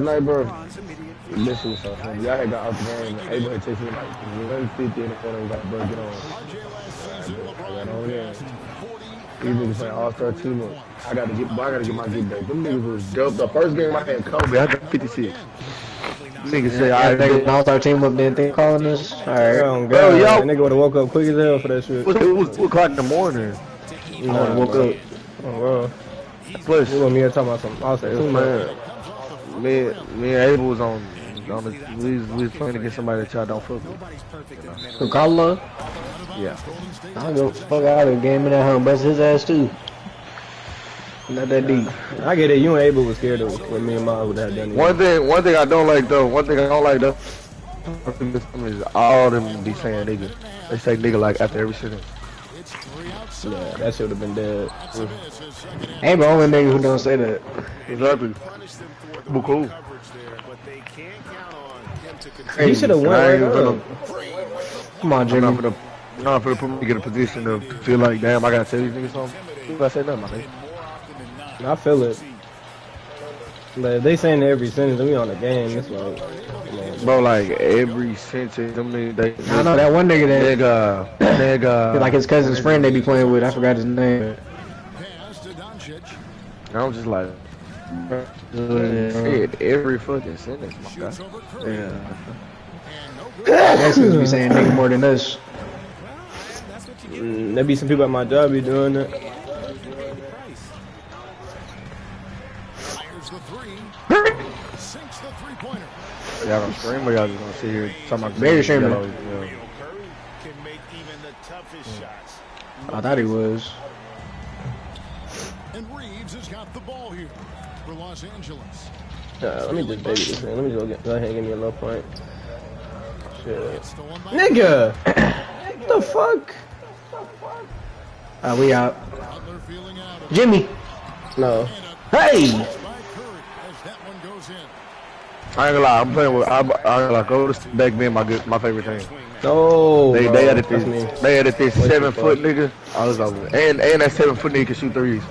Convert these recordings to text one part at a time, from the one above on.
night, bro. Listen to something. Y'all had got out the game. And Abel had texted me like 150 in the corner. We got, bro, get on. I got on there. These niggas playing all-star team up. I gotta get my get back. Them niggas was dope. The first game I had Kobe, I got 56. Niggas say I think an all-star team up there. They calling us. All right, oh, bro, y'all. That nigga would have woke up quick as hell for that shit. It was 2 o'clock in the morning. You know, I woke up. Oh, bro. Plus, you and me talking about some all-star team, man. Me and Abel was on the, we was playing against somebody that y'all don't fuck with. Who, Carlo? Yeah. I'll go fuck out of the game in that home, bust his ass too. Not that deep. I get it. You and Abel was scared of what me and Mom would have done. One thing I don't like though. Is all them be saying nigga. They say nigga like after every sentence. Yeah, that should have been dead. Ain't the only nigga who don't say that. Exactly. But cool. He should have won right up. Come on, Jimmy. Not for the put me in a position to feel like, damn, I gotta tell these niggas something. If I say nothing, my nigga. I feel it. But if they saying every sentence, we on the game. It's like, bro, like every sentence, them niggas. I know that one nigga that nigga. Like his cousin's friend they be playing with. I forgot his name. I'm just like, shit, every fucking sentence, my God. Yeah. That's supposed to be saying nigga more than us. There be some people at my job be doing that. Y'all gonna scream or y'all just gonna sit here talking about very streaming. I thought he was. And Reeves has got the ball here for Los Angeles. Let me just baby this thing. Let me just go ahead and give me a low point. Shit. Nigga! What the fuck? We out. Jimmy! No. Hey! I ain't gonna lie, I'm playing with. I ain't gonna lie, go to back being my favorite team. No, they added this. They added this 7-foot nigga. I was over. And that 7-foot nigga can shoot threes.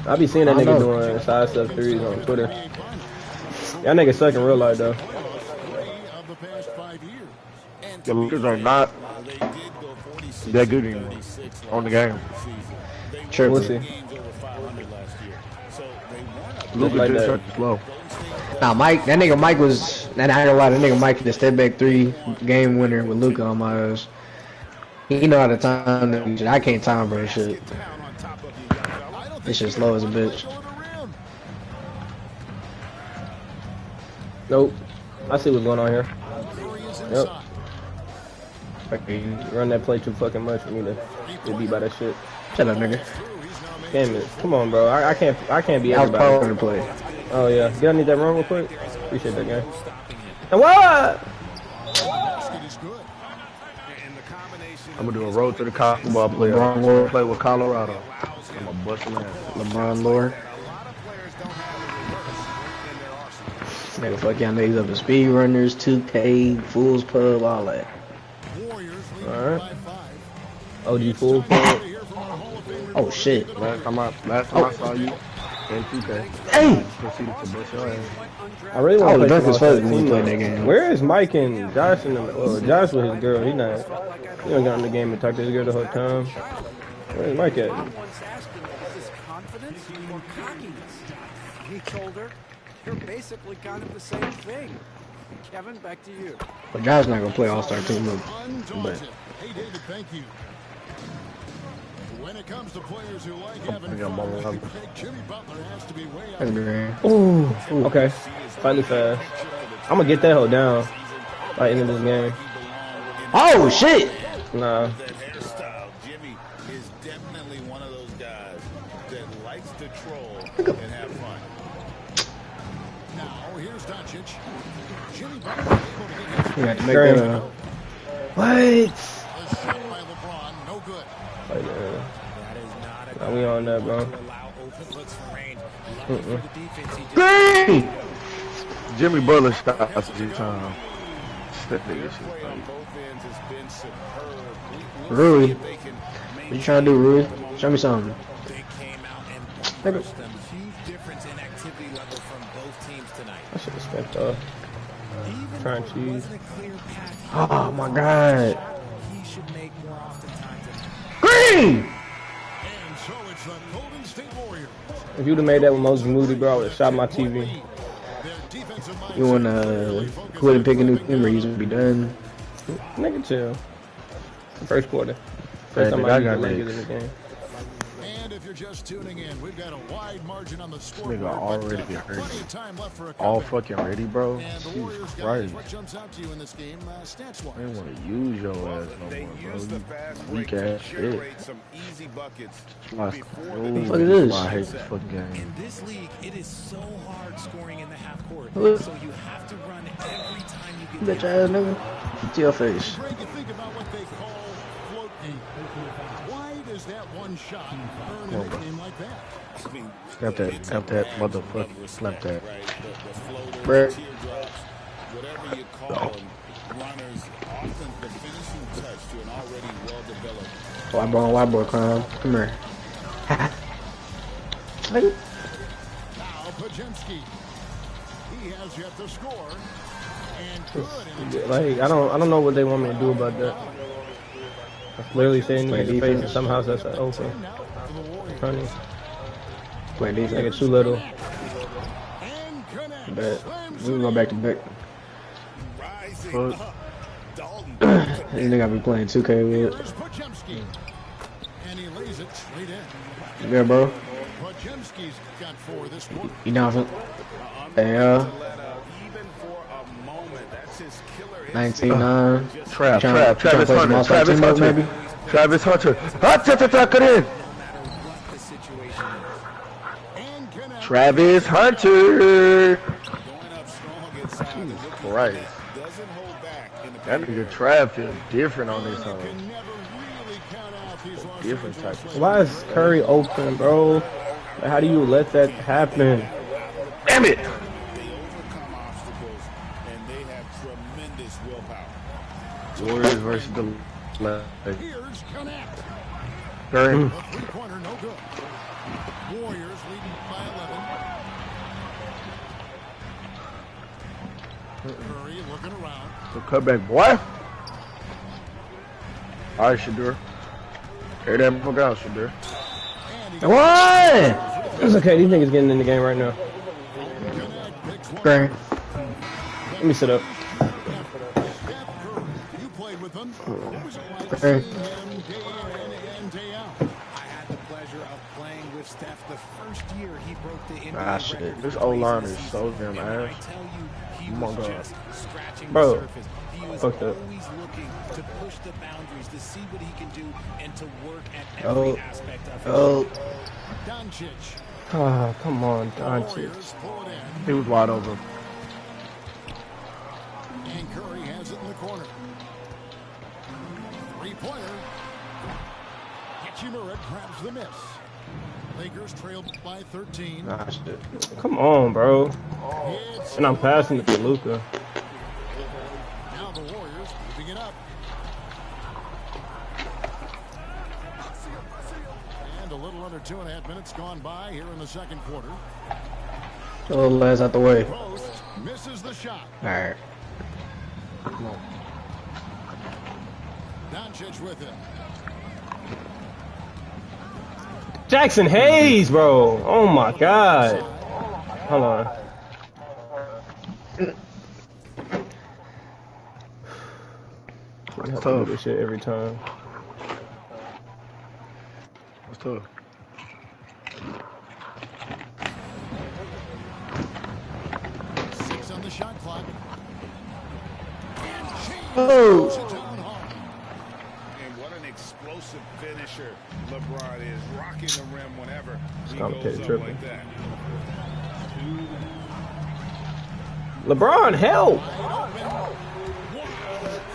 I be seeing that nigga doing side step threes on Twitter. Y'all niggas suck in real life though. The Lakers are not that good anymore on the game. Sure, we'll see. Luka like just that. slow. Nah, Mike, that nigga Mike was, I ain't gonna lie, that nigga Mike the step back 3 game winner with Luka on my ass. He know how to time that shit. I can't time bro shit. This shit slow as a bitch. Nope. I see what's going on here. Yep. Run that play too fucking much for me to beat by that shit. Shut up, nigga. Damn it. Come on, bro. I can't be everybody. I was to play. Oh yeah. Did I need that run real quick? Appreciate that game. And what? I'm gonna do a road to the basketball player. LeBron play with Colorado. I'm gonna bust him ass. LeBron Lord. Nigga, fuck y'all niggas up to speed runners, 2K, Fool's Pub, all that. Alright. OG Fool's Pub. Oh shit. Last time I saw you in 2K. Hey! Proceeded to bust your ass. I really want to play drunk as fuck when we played that game. Where is Mike and Josh and Josh with his girl? He don't got in the game and talk to his girl the whole time. Where's Mike at? He told her, you're basically kind of the same thing. Kevin, back to you. But Josh not gonna play All-Star team up. But hey David, thank you. When it comes to players who like having fun, Jimmy Butler has to be way out. Ooh, okay. Finally fast. I'm gonna get that hoe down by the end of this game. Oh shit! Nah. Jimmy is definitely one of those guys that likes to troll and have fun. Now here's Doncic. Jimmy Butler you got to make that What? by LeBron, no good. Nah, we on that, bro. Green! Jimmy Butler stops this time. That nigga shit. Rui. What you trying to do, Rui? Show me something. They came out and forced them. Huge difference in activity level from both teams tonight. I should have spent trying cheese. Oh my god. He should make more oftentimes. Green! And so it's the Golden State Warriors. If you'd have made that with Moses Moody, bro, I would have shot my TV. Their defensive You wanna quit and pick a new team or you gonna be done? Nigga, chill. First quarter. Hey, First time I I got got legs. in the game. And if you're just tuning in, we've got a wide margin on the scoreboard. Nigga already but, hurt. plenty of time left for a All comeback. fucking ready, bro. And the Jesus Warriors guys, Christ. what jumps out to you in this game, stats-wise? I didn't want to use your ass no They more, use the bro. fast Weak break to ass shit. generate some easy buckets What before the fuck is this? I hate this fucking game. In this league, it is so hard scoring in the half court. Look. So you have to run every time you You get bitch ass nigga. To your face. Greg, you think about what they call float game. Why does that one shot earn in a game like that? I mean, Snap that, it's snap a that, random motherfucker, level of snap that. Right? The floaters, Brett. the teardrops, whatever you call them, runners, often the finishing touch to an already well-developed. White boy, clown. Come here. Nigga. Now, Pajemski. He has yet to score. And good. Like I don't know what they want me to do about that. I literally saying in his face and somehow that's an open. Now for the Warriors. Funny. Wait, these Nigga niggas. too little. And connects. Bet. Slams We it can go in. back to back. Rising Fuck. up. Dalton. These niggas be playing 2K with. Here's Pajemski. And he lays it straight in. Yeah, bro. Pajemski's got 4 this quarter. You know what? Hey, Let up even for a moment. That's his killer instinct. 19-9. Trap, Trying- trap, trying to Travis play some Hunter, all-star Travis team up, Hunter. maybe? Travis Hunter. Hot, get it in. No matter what the situation is. And connects. Travis Hunter. Going up strong inside. The rookie Christ. doesn't hold back in the That paint. nigga Trav feels different on this You song. can never really count out these Los Different Angeles type of- Lakers. Why is Curry open, bro? Like, how do you let that happen? Damn it. They overcome obstacles, and they have tremendous willpower. Warriors versus the left. Here's Connect. Curry. The three-pointer, no good. Warriors leading by 11. Curry looking around. So cut back, boy. All right, Shadur. Tear that fuck out, Shadur. And he What? It's okay. These niggas getting in the game right now. Connect picks one. Green. Let me sit up. Steph Curry, you played with him. What was it like Hey. seeing him day in and day out? I had the pleasure of playing with Steph the first year he broke the NBA Ah, shit. record This for O-line threes is in a so season. damn And when I ass. tell you, he Oh my was God. just scratching Bro, the surface. He was fucked up. always looking to push the boundaries, to see what he can do, and to work at Oh. every aspect of it. Oh. Doncic. Ah, come on, Doncic. Warriors pull it in. He was wide open. And Curry has it in the corner. Three-pointer. Hachimura grabs the miss. Lakers trailed by 13. Nah, shit. Come on, bro. It's And I'm passing it to Luka. now the Warriors moving it up. And a little under 2.5 minutes gone by here in the second quarter. Get a little ass out the way. Post misses the shot. Alright. Doncic with it. Jackson Hayes, bro. Oh my God. Hold on. I have to do this shit every time. That's tough. Six on the shot clock. And she Oh. puts it down hard. And what an explosive finisher LeBron is, rocking the rim whenever he complicated goes up tripping. like that. LeBron, help!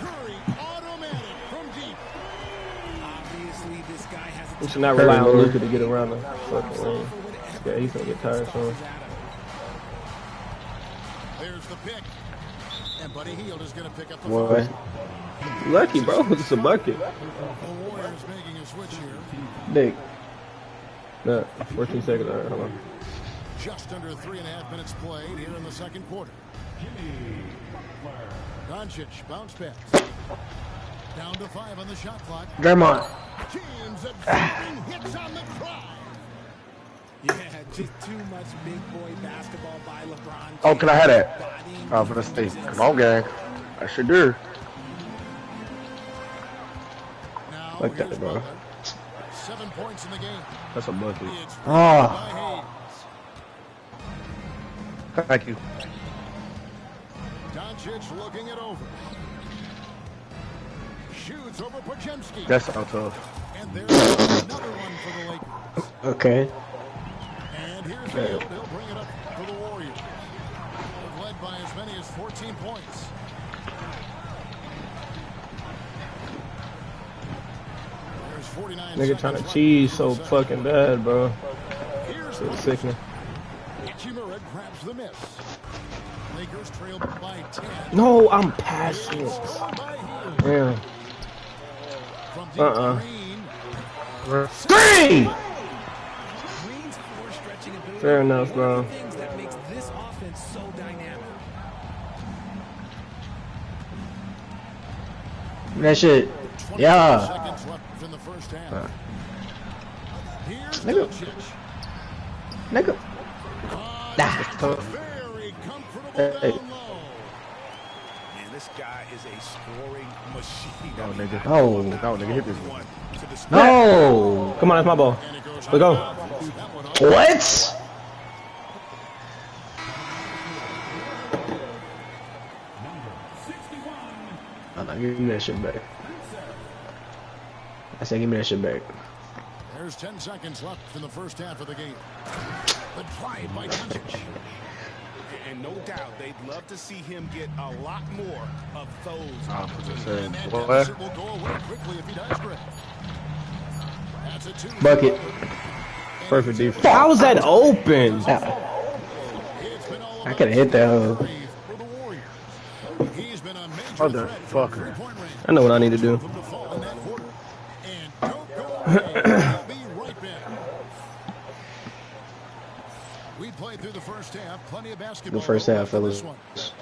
Curry automatic from deep. Obviously, this guy has a We should not rely on Luka to get around the fucking ring. Yeah, he's gonna get tired soon. There's the pick. And Buddy Hield is going to pick up the Boy. foul. Lucky, bro. It's a bucket. The Warriors making a switch here. Dick. No, 14 seconds. All right, hold on. Just under 3.5 minutes played here in the second quarter. Doncic bounce pass. Down to 5 on the shot clock. Draymond. James absorbing hits on the drive. Yeah, just too much big boy basketball by LeBron. Oh, can I have that? Oh, for the state. Come on, gang. I sure do. Now, Like that, here's bro. Butler. 7 points in the game. That's a bucket. It's Oh. by Thank you. Hayes. Doncic looking it over. Shoots over Podziemski. That's so tough. And there's another one for the Lakers. Okay. And here's Hill. He'll bring it up for the Warriors. They've led by as many as 14 points. There's 49 Nigga trying to seconds cheese left so in the second. fucking bad, bro. Here's It's sickening. Ichimura grabs the miss. Lakers trail by 10. No, I'm passing. Scored by Hill. Damn. From deep Green. Screen! Green's floor stretching ability. Fair enough, One of bro. the things that makes this offense so dynamic. That shit. 20 Yeah. seconds left in the first half. Here's Nigga. Doncic. Nigga. Very comfortable Hey. down low. Man, this guy is a scoring machine. No, nigga. No. No, nigga, hit this one. No. Come on, that's my ball. And it goes Let's go. that one off. What? Oh, no, give me that shit back. I said, give me that shit back. There's 10 seconds left in the first half of the game. The drive by Doncic. And no doubt, they'd love to see him get a lot more of those I'm opportunities. just saying. And that Boy. deficit will go away quickly if he does great. That's a 2. Bucket. Perfect defense. How was that open? It's been all I about could have hit that. for the Warriors. He's been a major Mother threat from fucker. three-point range. I know what I need to do. From the fall in that quarter. And don't go away. We'll be right back. We played through the first half. Plenty of basketball. The first half, left in this fellas. one.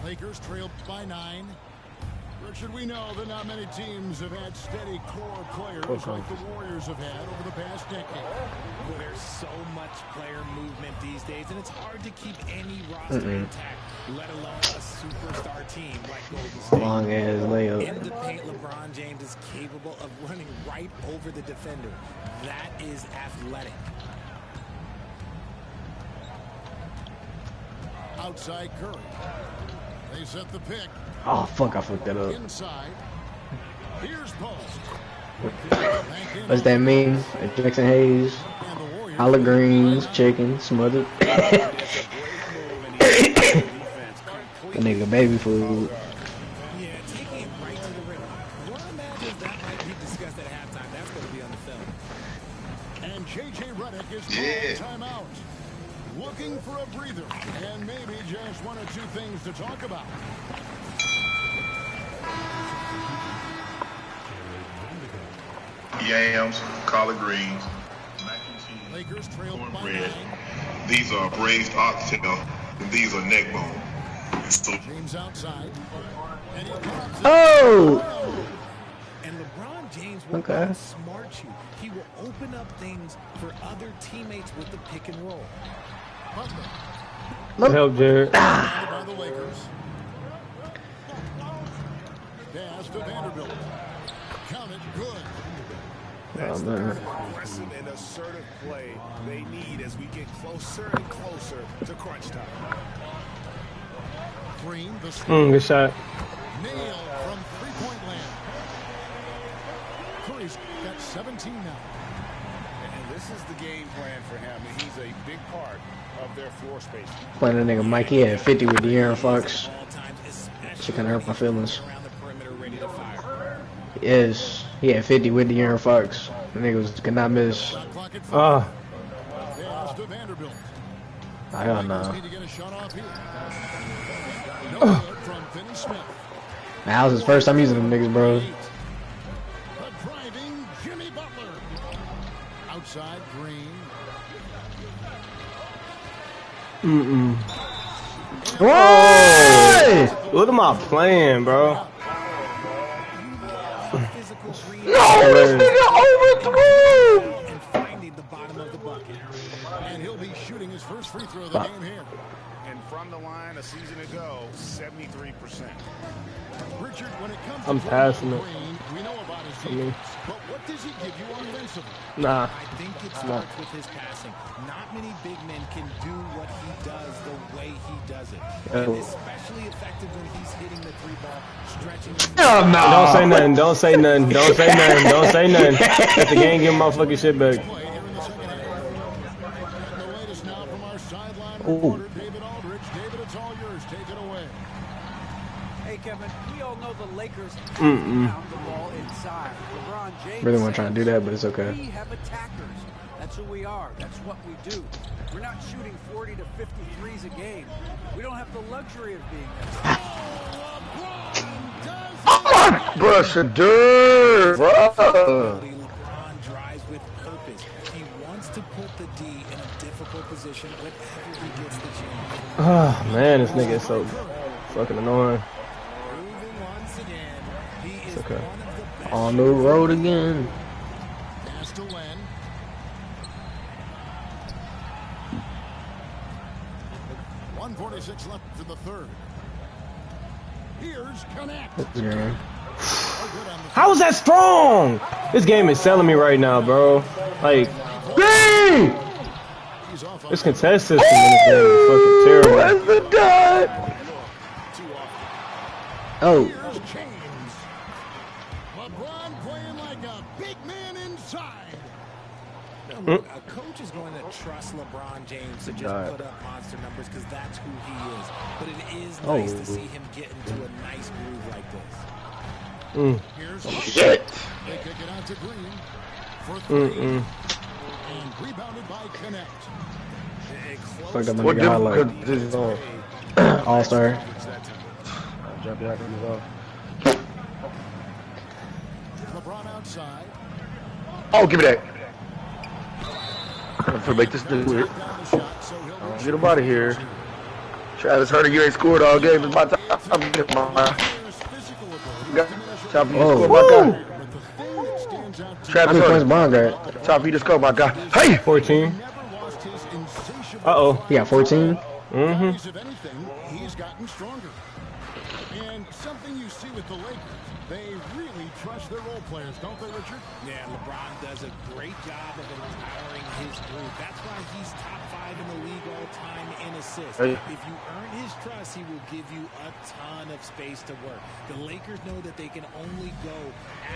Lakers trailed by 9. Richard, we know that not many teams have had steady core players like the Warriors have had over the past decade. Well, there's so much player movement these days, and it's hard to keep any roster intact, let alone a superstar team like Golden State. Long ass In layup. the paint, LeBron James is capable of running right over the defender. That is athletic. Outside Curry. They set the pick. Oh, fuck, I fucked that up. Inside. Here's Post. What's that mean? Jackson Hayes, And the Warriors. collard greens, chicken, smothered. That nigga baby food. Yeah, taking it right to the rim. One imagines that might be discussed at halftime. That's going to be on the film. And J.J. Redick is calling timeout. Looking for a breather. And maybe just one or two things to talk about. Yams, collard greens, mac and cheese, Lakers trail by cornbread. 9. These are braised oxtail, and these are neck bone. So James outside. And he drops it. Oh! And LeBron James will Okay. outsmart you. He will open up things for other teammates with the pick and roll. Butler. Help, Jared. By the Lakers. Pass to Vanderbilt. Count it good. Oh, man. Aggressive and assertive play they need as we get closer and closer to crunch time. Green, the screen. Good shot. Nail from three-point land. Curry's got 17 now. And this is the game plan for him, and he's a big part of their floor space. Playing that nigga Mike, he had 50 with De'Aaron Fox. All times, especially Shit kinda hurt my feelings. around the perimeter, ready to fire. Yes, he had 50 with De'Aaron Fox. That nigga was, could not miss. Shot clock at 5. Ah, Pass to Vanderbilt. Hell Lakers no. need to get a shot off here. No good from Finney Smith. That was his first time using them niggas, bro. The driving Jimmy Butler. outside, Green. What? What am I playing, bro? No, this nigga overthrew. And finding the bottom of the bucket. And he'll be shooting his first free throw of the game here. And from the line a season ago, 73%. Richard, when it comes I'm to passing it. Green, we know about his defense, but what does he give you offensively? Nah. I think it starts with his passing. Not many big men can do what he does the way he does it. And especially effective when he's hitting the three ball, stretching. Hell no. Don't say nothing. Don't say nothing. Don't say nothing. Don't say nothing. Let the game give him my fucking shit back. Play here in the second half. And the latest now from our sideline reporter, David Aldridge. David, it's all yours. Take it away. Hey, Kevin, we all know the Lakers pound the ball inside. LeBron James Really want to try and do that, but it's okay. we have attackers. That's who we are. That's what we do. We're not shooting 40 to 53s a game. We don't have the luxury of being that. Bro, Shadur, bro. LeBron drives with purpose. He wants to put the D in a difficult position whenever he gets the chance. Oh, man, this nigga is so fucking annoying. Moving once again. He is okay. one of the best. On the road again. Pass to Len. 1:46 left in the third. Here's Connect. Yeah. How is that strong? This game is selling me right now, bro. Like, He's off on this contest system in this game is fucking terrible. Where's the dot? Oh. Here's James. LeBron playing like a big man inside. Look, a coach is going to trust LeBron James to just put up monster numbers because that's who he is. But it is nice to see him get into a nice groove like this. Here's Shit. They kick it out to Green for three. And rebounded by Connect. Fucked up my What nigga highlight. difference is this on? All-star. Drop your hackers off. LeBron outside. Oh, give me that. I'm gonna make this do it. Down the shot, so he'll Get him out of here. Travis Hunter, you ain't scored all game. It's my time. I'm getting my. his physical ability. Top you Oh. just scored, my guy. But the thing that stands out to Travis How many points Hunter. Bron got? Top you just scored, my guy. Hey! 14. never lost his insatiable. Uh-oh. He got 14? Mm-hmm. If anything, he's gotten stronger. And something you see with the Lakers, they really trust their role players, don't they, Richard? Yeah, LeBron does a great job of empowering his group. That's why he's top 5 in the league all time in assists. Hey. If you earn his trust, he will give you a ton of space to work. The Lakers know that they can only go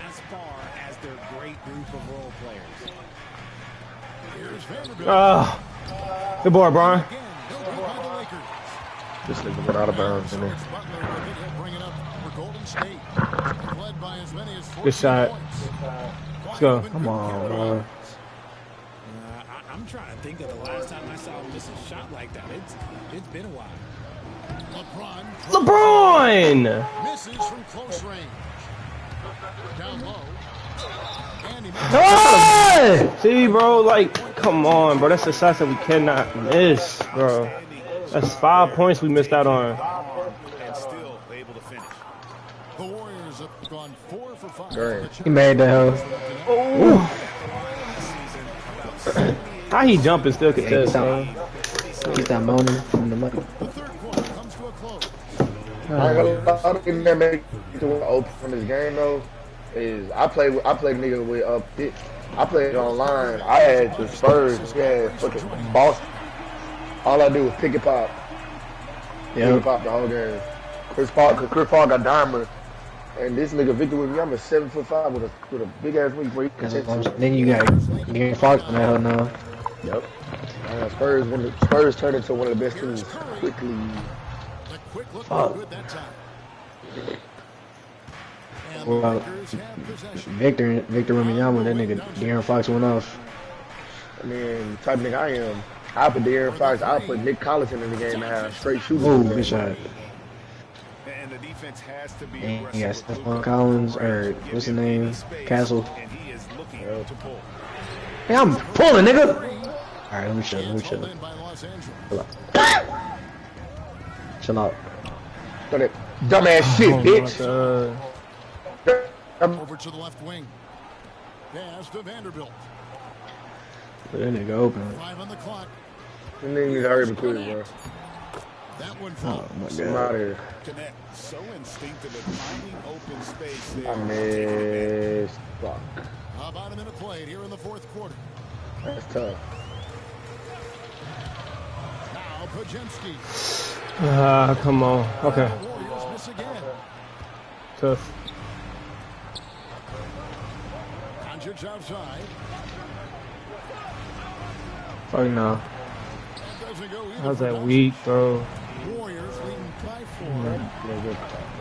as far as their great group of role players. Here's Vanderbilt. Good boy, Brian. Again, no good by the Lakers. This nigga went out of bounds in there. Butler with it, he'll bring it up for Golden State. They've led by as many as 14 Good shot. points. Let's go. Come on, bro. I'm trying to think of the last time I saw him miss a shot like that. It's been a while. LeBron LeBron! misses from close range. Down low. And he misses. Hey! See, bro, like, come on, bro. That's the shots that we cannot miss, bro. That's 5 points we missed out on. And still able to finish. The Warriors have gone 4 for 5. Great. He made that hoe. How he jumping still contest, Yeah, bro? Keep that moaning from the money. The third quarter comes to a close. I ain't gonna lie, the thing that make it open from this game though is I played nigga with I played online. I had the Spurs, we had fucking Boston. All I do was pick and pop. Pick and Yeah. pop the whole game. Chris Paul got diamond. And this nigga Victor with me, I'm a 7'5" with a big ass wing where he can That's what I'm catch. saying. Then you got Gary Fox on that hoe now. Yep. Spurs turned into one of the best teams quickly. The quick look was good that time. And the Well, Lakers have possession. Victor Wembanyama, that nigga De'Aaron Fox went off. I mean, the type of nigga I am. I put De'Aaron Fox, I put Nick Collison in the game and have straight shooters. Oh, in the good game. shot. And the defense has to be And you got aggressive with Stephon Luka. Collins, or what's his name? Castle. And he is looking to pull. Hey, I'm pulling, nigga. Alright, let me chill. Chill out. Chill out. Dumbass shit, bitch. Over to the left wing. Pass to Vanderbilt. That nigga open. 5 on the clock. That nigga need to hurry up and quit, bro. That one Oh my I'm god. out of here. Connect. So instinctive at finding open space there. I missed. Fuck. About a minute played here in the fourth quarter. That's tough. Now Pajemski. Come on. Okay. The Warriors miss again. Tough. Doncic outside. Fuck no. That doesn't go either How's for that Doncic. weak, bro? Warriors leading by 4.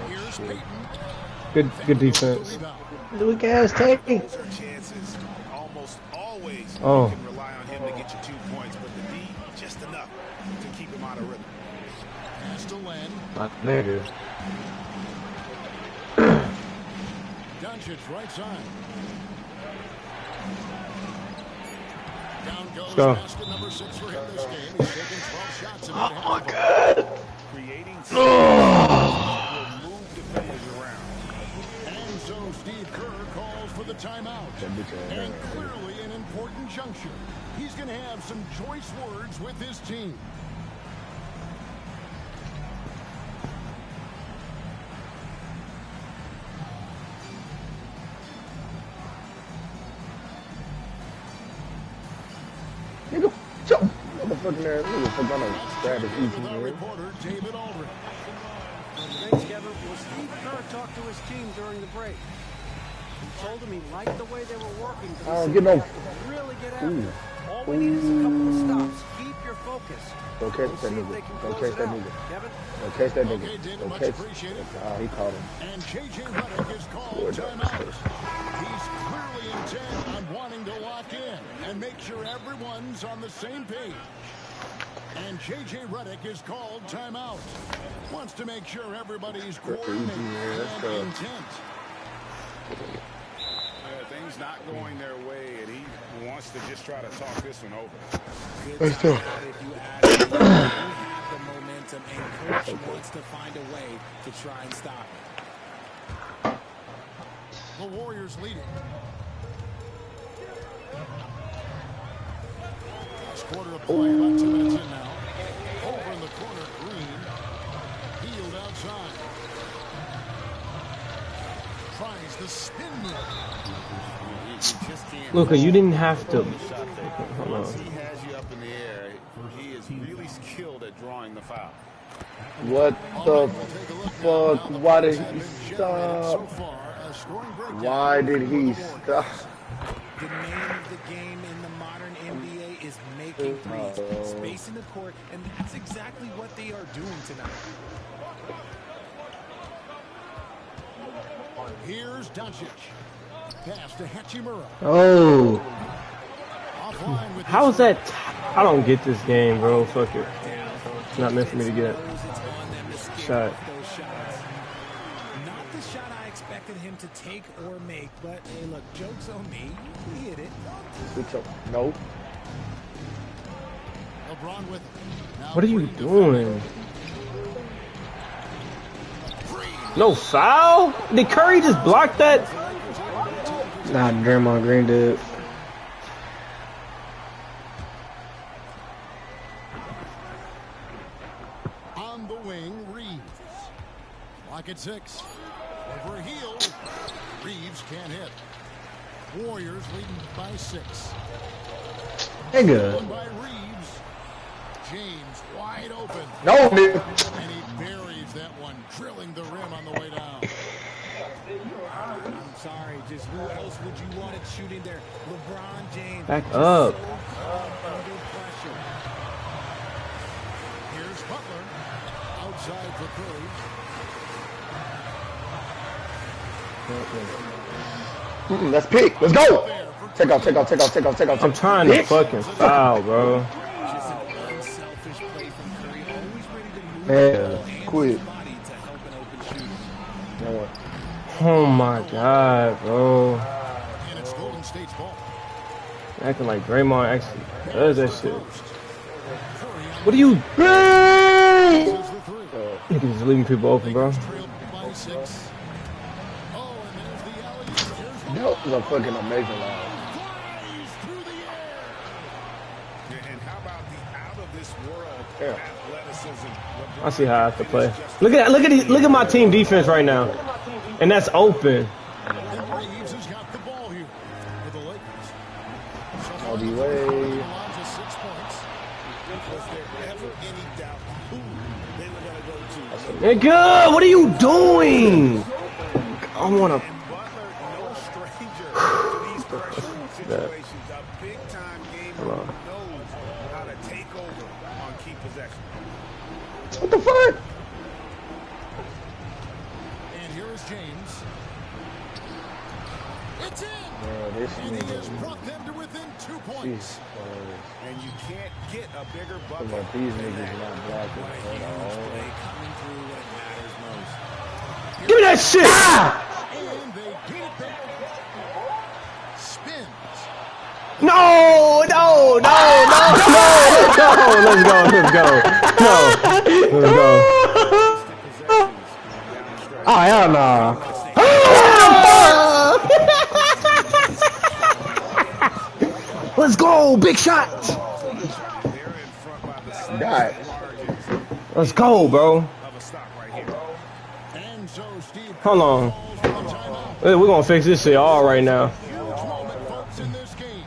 Here's Payton. Good defense. Weak ass take. Those are chances. Almost always Oh. you can rely on him to get you 2 points, but the D, just enough to keep him out of rhythm. Pass to Len. My nigga. Doncic right side. Down goes go. basket number 6 for him this game. He's taken 12 shots in that half. Oh my god. Creating Oh. will move defenders around. And so Steve Kerr calls for the timeout. And clearly an important juncture. He's going to have some choice words with his team. Nigga, yo, motherfucking ass nigga, fuck, I'm gonna grab his easy, With our man. reporter, David Aldridge. Thanks, Kevin. Well, Steve Kerr talked to his team during the break. He told him he liked the way they were working. But he I don't said, get no. really get after it. All we need is a couple of stops. Keep your focus. Don't catch that See if they nigga. can Don't close catch it that out. nigga. Kevin? Don't catch that Okay, nigga. David, Don't much catch. appreciated. He caught him. And J.J. Redick is called timeout. He's clearly intent on wanting to lock in and make sure everyone's on the same page. And J.J. Redick is called timeout. Wants to make sure everybody's coordinated and intent. Things not going their way, and he wants to just try to talk this one over. Let's do it. If you ask me, you have the momentum, and coach wants to find a way to try and stop it. The Warriors leading. Last quarter of play, about 2 minutes in now. Over in the corner, Green. Healed outside. Tries the spin move. Luka, you didn't have to. Hold Once on. he has you up in the air, he is really skilled at drawing the foul. What the fuck? Why did he So stop? far, a scoring breakdown. Why did he stop? The name of the game in the modern NBA is making threes, spacing the court, and that's exactly what they are doing tonight. Here's Doncic. Pass to Hachimura. Oh. Offline with How's that? I don't get this game, bro. Fuck it. It's not meant for me to get. It's on them to scare Shot. off those shots. Not the shot I expected him to take or make, but hey, look, joke's on me. He hit it. Nope. LeBron with it. Now What are you Green doing? No foul? Did Curry just block that? Nah, Draymond Green did. on the wing, Reeves. Lock at 6. Over a heel. Reeves can't hit. Warriors leading by 6. Nigga. One by Reeves. James wide open. No, nigga. And he buries that one, drilling the rim on the way down. I'm sorry, just who else would you want it shooting there? LeBron James. Back just up. so calm under pressure. Here's Butler. Outside for Curry. Let's pick. Let's go. Take off. I'm trying to fucking foul, bro. Just an unselfish play from Curry, always ready to move Yeah, the ball and quit. his body to help an open shooter. Oh my god, bro. And it's Golden State's ball. Acting like Draymond actually does that shit. What are you? You just leaving people open, bro. That was a fucking amazing line. And how about the out of this world athleticism? I see how I have to play. Look at my team defense right now, and that's open. Reeves has got the ball here for the Lakers. All the way. Was there ever any doubt who they were going to go to? Nigga, what are you doing? I wanna. Butler, no stranger to these pressure situations. A big-time game who knows how to take over on key possession. What the fuck? And here is James. It's in. This And he has nigga. brought them to within 2 points. Jesus. And you can't get a bigger Come bucket. on, these niggas not blocking What a at huge all. play coming through when it matters most. Give me that shit. And they beat it back. Spins. No. Let's go. Oh hell no. Let's go, big shot. God. Let's go, bro. And so Steve Hold on. calls for the timeout. We're gonna fix this shit all right now. Huge moment, folks, in this game.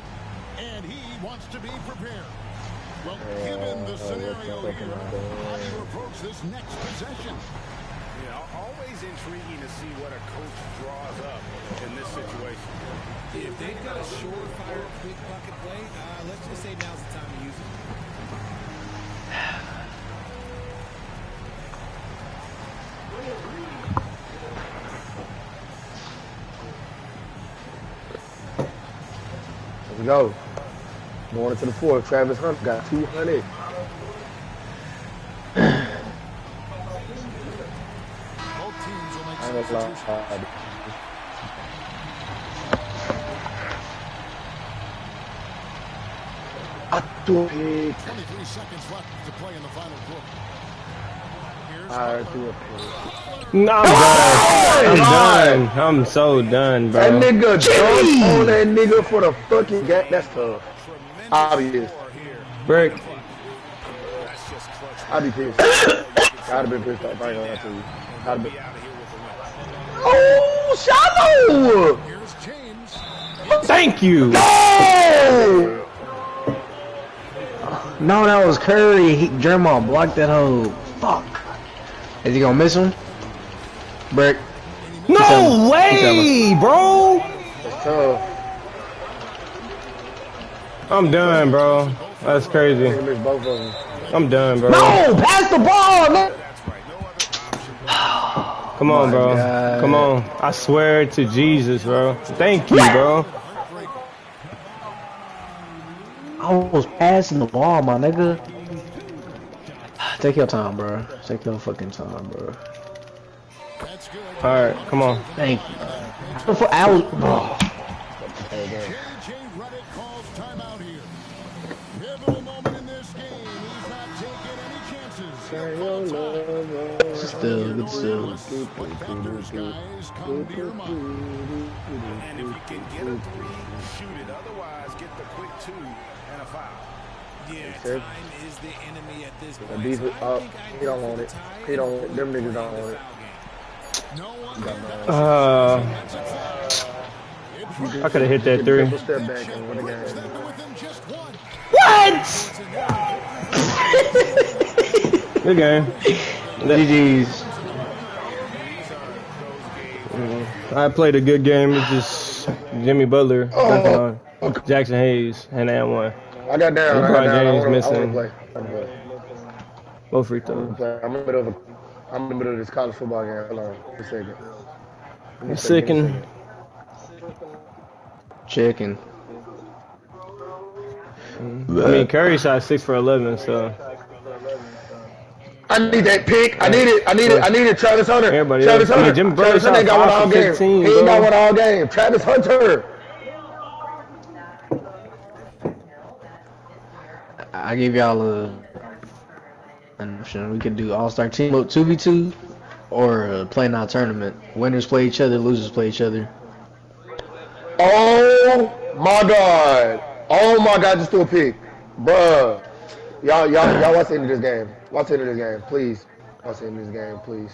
And he wants to be prepared. Well, given the scenario here, how do you approach this next possession? Always intriguing to see what a coach draws up in this situation. If they've got a surefire, quick bucket play, let's just say now's the time to use it. Here we go. Going into the fourth. Travis Hunt got 200. Both teams will make I ain't gonna substitutions. lie. I threw a pick. 23 seconds left to play in the final quarter. Here's I threw a pick. No, I'm done. I'm so done, That bro. nigga dunked on that nigga for the fucking game. That's tough. Obvious. Brick. I'd be pissed. I'd have been pissed off. I ain't gonna lie to you. I'd have been. Oh, Shallow! Here's James. Thank you. No, that was Curry. Draymond blocked that hole. Fuck. Is he gonna miss him? Brick. No way, bro. That's tough. I'm done, bro. That's They crazy. missed both of them. I'm done, bro. No, pass the ball, man. Come on, bro. God. Come on. I swear to Jesus, bro. Thank you, bro. I was passing the ball, my nigga. Take your time, bro. Take your fucking time, bro. That's good. All right, come on. Thank you. I was, bro. J.J. Redick calls timeout here. Pivotal moment in this game. He's not taking any chances. Still, good still. Defenders, guys, come to your mind. And if you can get a three, shoot it. Otherwise, get the quick two and a foul. Yeah, Okay. time is the enemy at this The point. beef So is I up. think I He don't want it. He don't want it. Them niggas don't want it. No one I could have hit that three. Triple step back and win the game. them to within just one. What? Good game. GG's. I played a good game. It's just Jimmy Butler dunking on Jackson Hayes, and that one. I got down. I got LeBron down. I James wanna missing. play. I wanna play. Both free throws. I'm in the middle of this college football game. Hold on a second. Give me a Second. Chicken. I mean, Curry shot 6 for 11, so. I need that pick. I need it. Travis Hunter. Everybody Travis else. I mean, Hunter. Jimmy Butler Travis Hunter ain't shot got one 5 all for game. 15, He ain't bro. got one all game. Travis Hunter. I give y'all an option. We could do All-Star Team Up 2v2 or play in our tournament. Winners play each other, losers play each other. Oh my god. Oh my god, just threw a pick. Bruh. Y'all watch the end of this game. Watch the end of this game, please. Watch the end of this game, please.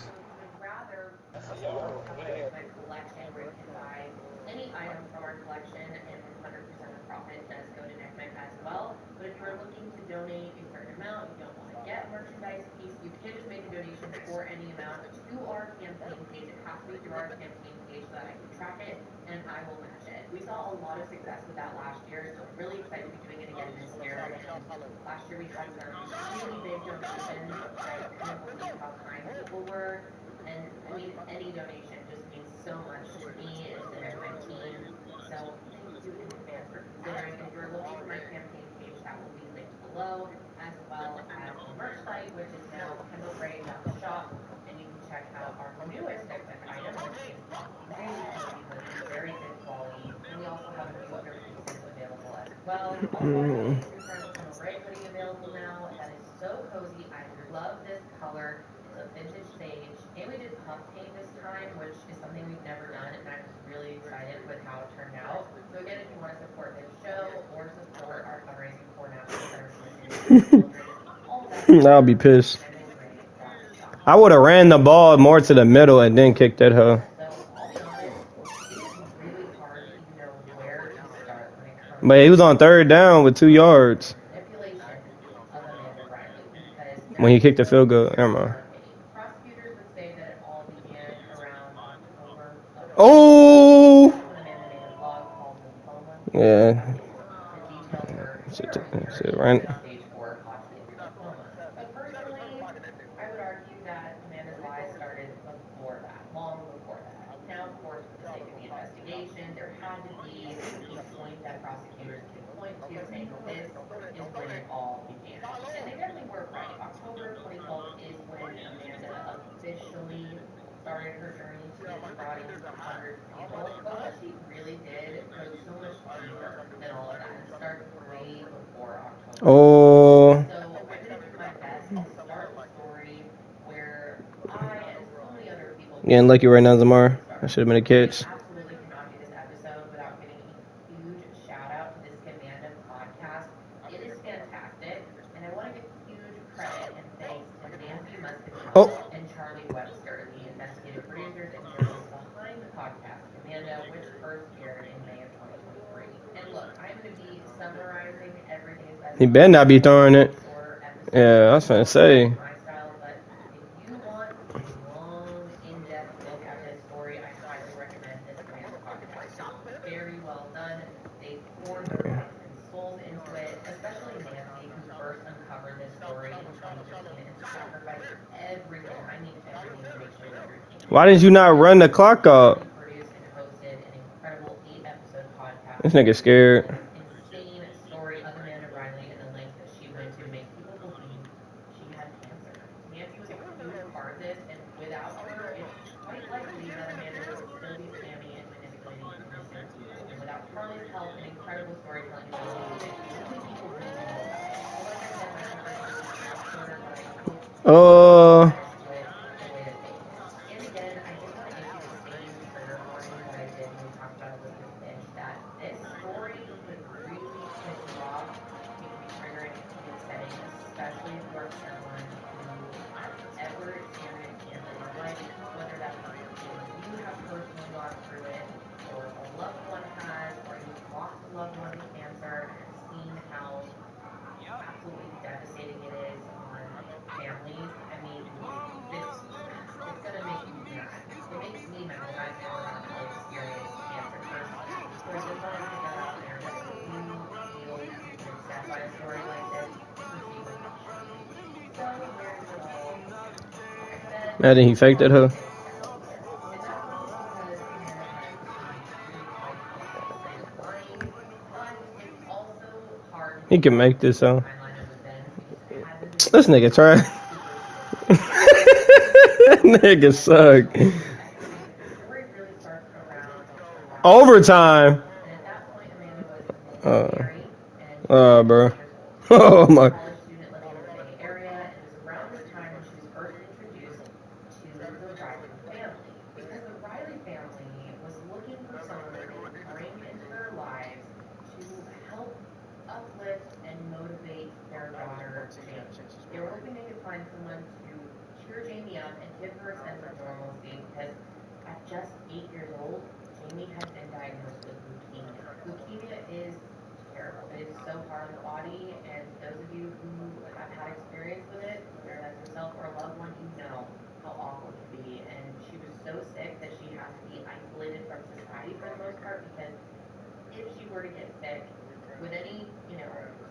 I'll be pissed. I would have ran the ball more to the middle and then kicked at her. But he was on third down with 2 yards. When he kicked the field goal. Never mind. Oh! Yeah. Shit, right. Oh. Getting lucky right now, Zamar. That should have been a catch. Oh. He better not be throwing it. Yeah, I was trying to say. Why did you not run the clock up? This nigga scared. Imagine he faked at her. He can make this on. This nigga try. Nigga suck. Overtime. Bro. Oh my. College student living in the Bay Area, and it was around this time when she was first introduced to the Riley family. Because the Riley family was looking for someone that they could bring into their lives to help uplift and motivate their daughter, Jamie. They were hoping they could find someone to cheer Jamie up and give her a sense of normalcy because at just 8 years old, Jamie had been diagnosed with leukemia. Leukemia is terrible. It is so hard on the body, and those of you who have had experience with it, whether that's yourself or a loved one, you know how awful it can be. And she was so sick that she has to be isolated from society for the most part because if she were to get sick with any,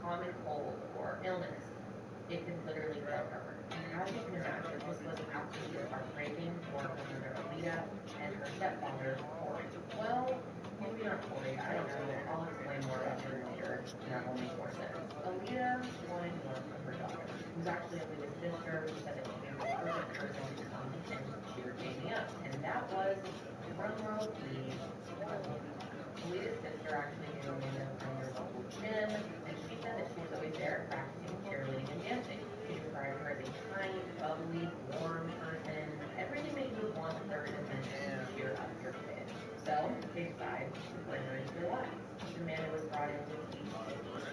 common cold or illness, it could literally kill her. And as you can imagine, this was absolutely heartbreaking for her mother, Alita, and her stepfather, Corey. Well, maybe not Corey, I don't know. I'll explain more about her later, and that will make more sense. Alita wanted more from her daughter, who's actually Alita's sister, who said that she was the perfect person to come and cheer Jamie up. And that was, drumroll please, Alita's sister actually knew Amanda from their local gym, and she said that she was always there practicing cheerleading and dancing. She described her as a kind, bubbly, warm person, everything that you would want a third dimension to cheer up your kid. So they decided to bring her into their lives. Amanda was brought in to teach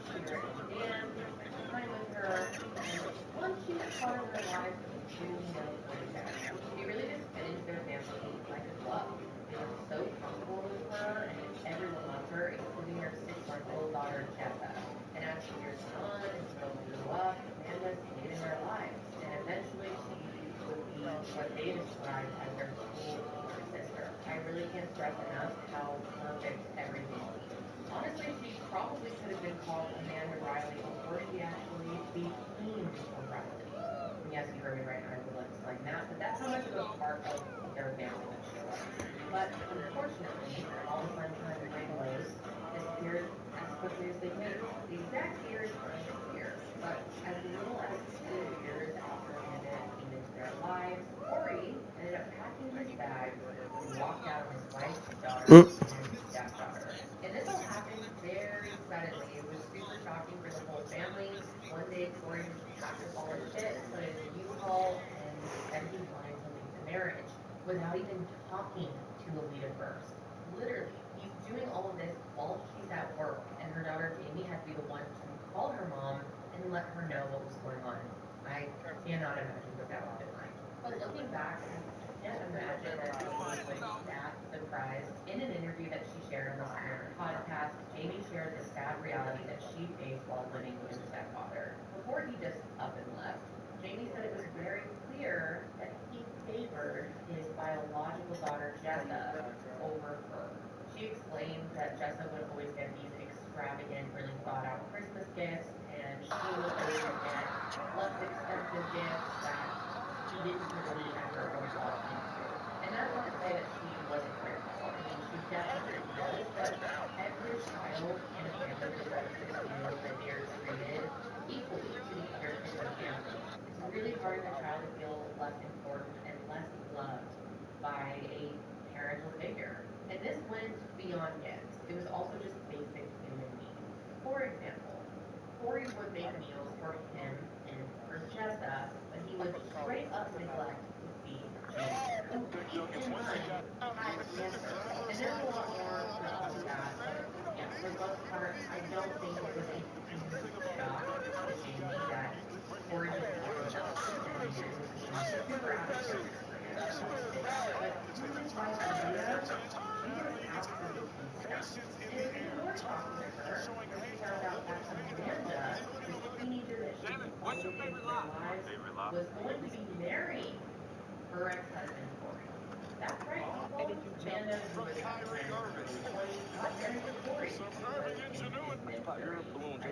cheer and dance, spend time with her, and once she was part of their lives, they truly know what it is. She really just fit into their family like a glove. They were so comfortable with her, and everyone loved her, including their 6-month-old daughter, Jessa. And as the years went on and children grew up, Amanda stayed in their lives. And eventually she would be what they described as their school older sister. I really can't stress enough how perfect everything was. Honestly, she probably could have been called Amanda Riley before she actually became O'Reilly. Yes, you heard me right, I will explain that, but that's how much of a part of their family that she was. But unfortunately, all the sunshine and rainbows disappeared as quickly as they came. The exact year is unclear, but as little as 2 years after Amanda came into their lives, Corey ended up packing his bags and walked out on his wife, daughter, and stepdaughter. And this all happened very suddenly. It was super shocking for the whole family. One day, Corey just packed up all his shit, put it in a U-Haul, and said he wanted to leave the marriage without even talking to Alita first. Literally, he's doing all of this while she's at work, and her daughter Jamie had to be the one to call her mom and let her know what was going on. I cannot imagine what that would have been like. But looking back, I can't imagine that Jamie was that surprised. In an interview that she shared on the Smarter podcast, Jamie shared the sad reality that she faced while living with her stepfather. Before he just up and left, Jamie said it was very clear that he favored his biological daughter Jessa over her. She explained that Jessa would always get these extravagant, really thought out Christmas gifts, and she would always get less expensive gifts that he didn't really ever involve into. And that's not to say that she wasn't grateful. I mean, she definitely was, but every child in a family deserves to feel that they are treated equally to the other kids in the family. It's really hard as a child to feel less important and less loved by a parental figure. And this went beyond gifts. It was also just basic human needs. For example, Corey would make meals for him and for Jessa, but he would straight up neglect to feed Jamie, who, keep in mind, had cancer. And there's a lot more to all of that, but yeah, for the most part, I don't think it was a huge shock to Jamie that Corey just wasn't there. I mean, it was super out of character for him. But his wife, Alita, she was absolutely stunned. And it was even more shocking to her when she found out that Amanda, this teenager that she invited into their lives, was going to be marrying her ex-husband, Corey. That's right, people. Amanda, who was at the time in her early 20s, got married to Corey, who was in his mid-30s. I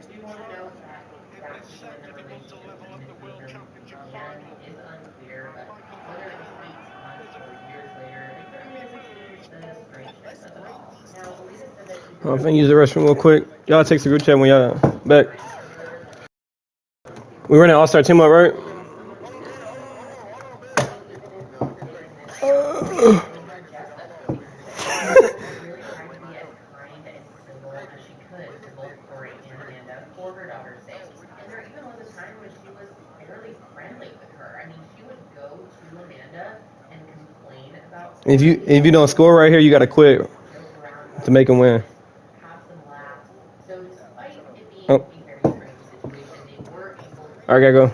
do want to note that exactly when the relationship between the two of them began is unclear, but whether it was weeks, months, or years later, it certainly doesn't change the strangeness of it all. Now, Alita said that she I'm finna use the restroom real quick. Y'all text the group chat when y'all back. We running All-Star team up, right? Really tried to be as kind and civil as she could to both Corey and Amanda for her daughter's sake. And If you don't score right here, you gotta quit to make them win. Oh. All right, gotta go.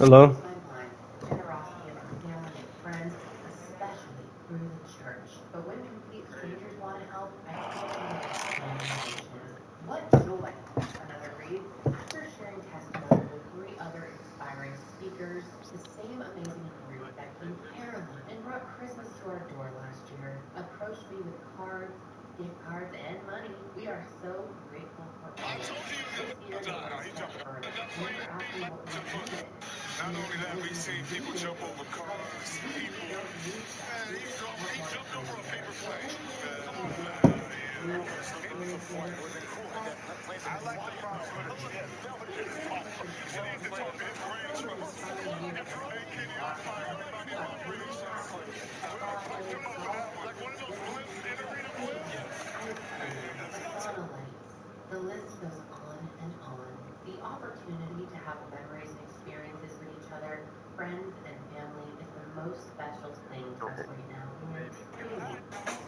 Hello? Generosity of our family and friends, especially through the church. But when complete strangers want to help, I can't even explain the emotions. What joy! Another read. After sharing testimony with 3 other inspiring speakers, the same amazing group that came caroling and brought Christmas to our door last year approached me with cards, gift cards, and money. We are so grateful for all of it. This year they went a step further and were asking what we needed. Not only that, we've seen people jump over cars, people. Man, he jumped over a paper plane. Come on, man. His support was incredible. I like the prospect. He needs to talk to his grandchildren. Hey, Kenny, I'll fire everybody up for this. Come up with that one. Like one of those blimps in arena blimps. The list goes on and on. The opportunity to have memories and experiences with each other, friends and family, is the most special thing to us right now. We're truly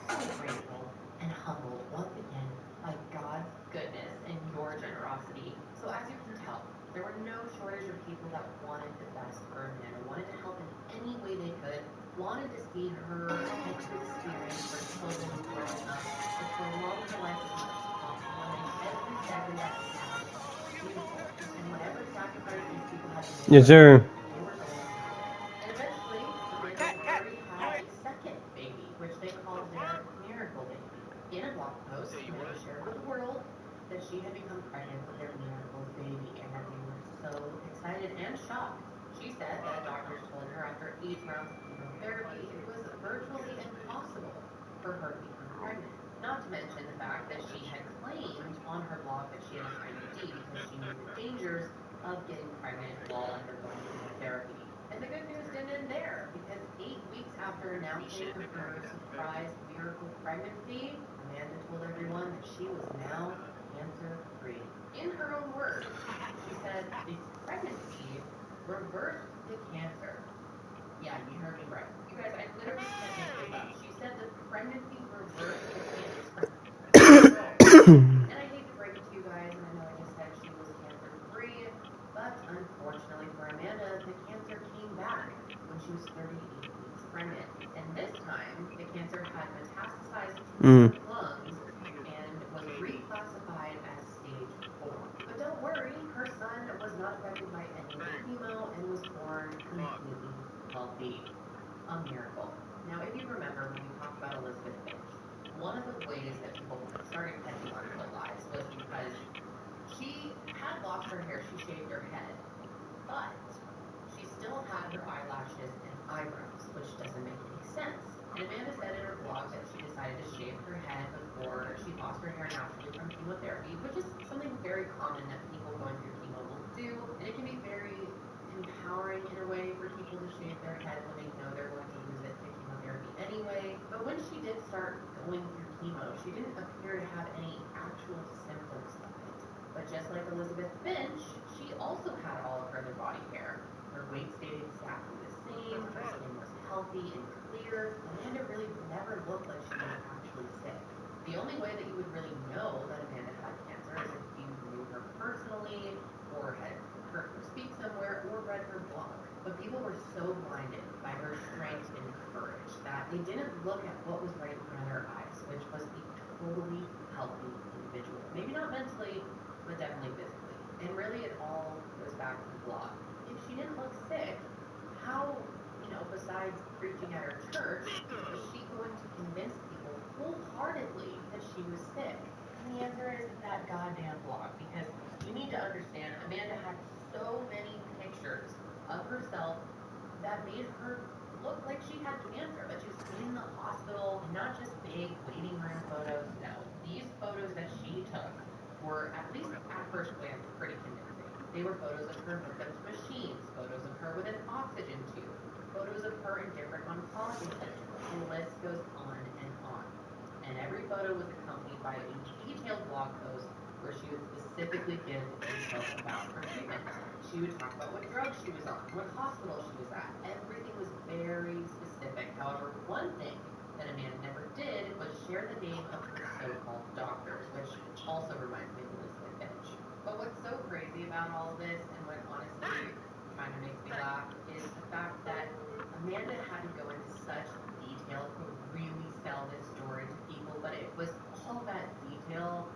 so grateful and humbled once again by God's goodness and your generosity. So as you can tell, there were no shortage of people that wanted the best for Amanda, wanted to help in any way they could, wanted to see her get to experience her children growing up, to prolong her life as much as possible, and make every second that counts beautiful. And whatever sacrifice these people had to make, Yes, sir. they were going to have it. And eventually, Amanda already had a second baby, which they called their miracle baby. In a blog post, Amanda shared with the world that she had become pregnant with their miracle baby, and that they were so excited and shocked. She said that doctors told her after 8 rounds of chemotherapy, it was virtually impossible for her to become pregnant. Not to mention the fact that she had claimed on her blog that she had an IUD because she knew the dangers of getting pregnant while undergoing chemotherapy. And the good news didn't end there, because 8 weeks after announcing her surprise miracle pregnancy, Amanda told everyone that she was now cancer-free. In her own words, she said, "This pregnancy reversed the cancer." Yeah, you heard me right. You guys, I literally can't make this up. She said the pregnancy reversed the cancer. And I hate to break it to you guys, and I know I just said she was cancer-free, but unfortunately for Amanda, the cancer came back when she was 38 weeks pregnant. And this time, the cancer had metastasized to her lungs and was reclassified as stage 4. But don't worry, her son was not affected by any of the chemo and was born completely healthy. A miracle. Now, if you remember when we talked about Elizabeth Finch, one of the ways that people started catching on to the lies was because she had lost her hair, she shaved her head, but she still had her eyelashes and eyebrows, which doesn't make any sense. And Amanda said in her blog that she decided to shave her head before she lost her hair naturally from chemotherapy, which is something very common that people going through chemo will do, and it can be very empowering in a way for people to shave their head when they know they're going to lose it to chemotherapy anyway. But when she did start going through chemo, she didn't appear to have any actual symptoms of it. But just like Elizabeth Finch, she also had all of her other body hair. Her weight stayed exactly the same, her skin was healthy and clear. Amanda really never looked like she was actually sick. The only way that you would really know that Amanda had cancer is if you knew her personally, or had heard her speak somewhere, or read her blog. But people were so blinded by her strength and courage that they didn't look at what was right in front of their eyes, which was a totally healthy individual. Maybe not mentally, but definitely physically. And really it all goes back to the blog. If she didn't look sick, how, besides preaching at her church, was she going to convince people wholeheartedly that she was sick? And the answer is that goddamn blog, because you need to understand, Amanda had so many pictures of herself that made her look like she had cancer, that she was in the hospital, and not just big waiting room photos. No, these photos that she took were, at least at first glance, pretty convincing. They were photos of her hooked up to machines, photos of her with an oxygen tube, photos of her in different oncology centers. The list goes on and on. And every photo was accompanied by a detailed blog post where she would specifically give details about her treatment. She would talk about what drugs she was on, what hospital she was at. Everything was very specific. However, one thing that Amanda never did was share the name of her so-called doctors, which also reminds me of Elizabeth Finch. But what's so crazy about all of this, and what honestly kind of makes me laugh is the fact that Amanda had to go into such detail to really sell this story to people, but it was all that detail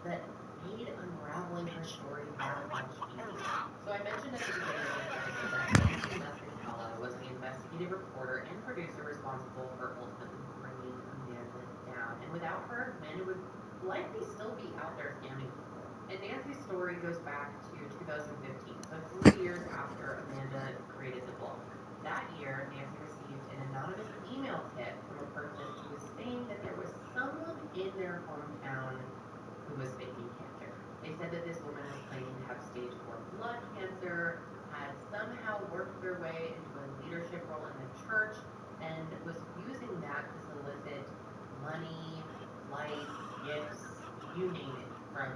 that made unraveling her story that much easier. So I mentioned at the beginning of this episode that Nancy Muscatella was the investigative reporter and producer responsible for ultimately bringing Amanda down. And without her, Amanda would likely still be out there scamming people. And Nancy's story goes back to 2015, so 3 years after Amanda created the blog. That year, Nancy received an anonymous email tip from a person who was saying that there was someone in their hometown who was faking cancer. They said that this woman was claiming to have stage 4 blood cancer, had somehow worked their way into a leadership role in the church, and was using that to solicit money, likes, gifts, you name it, from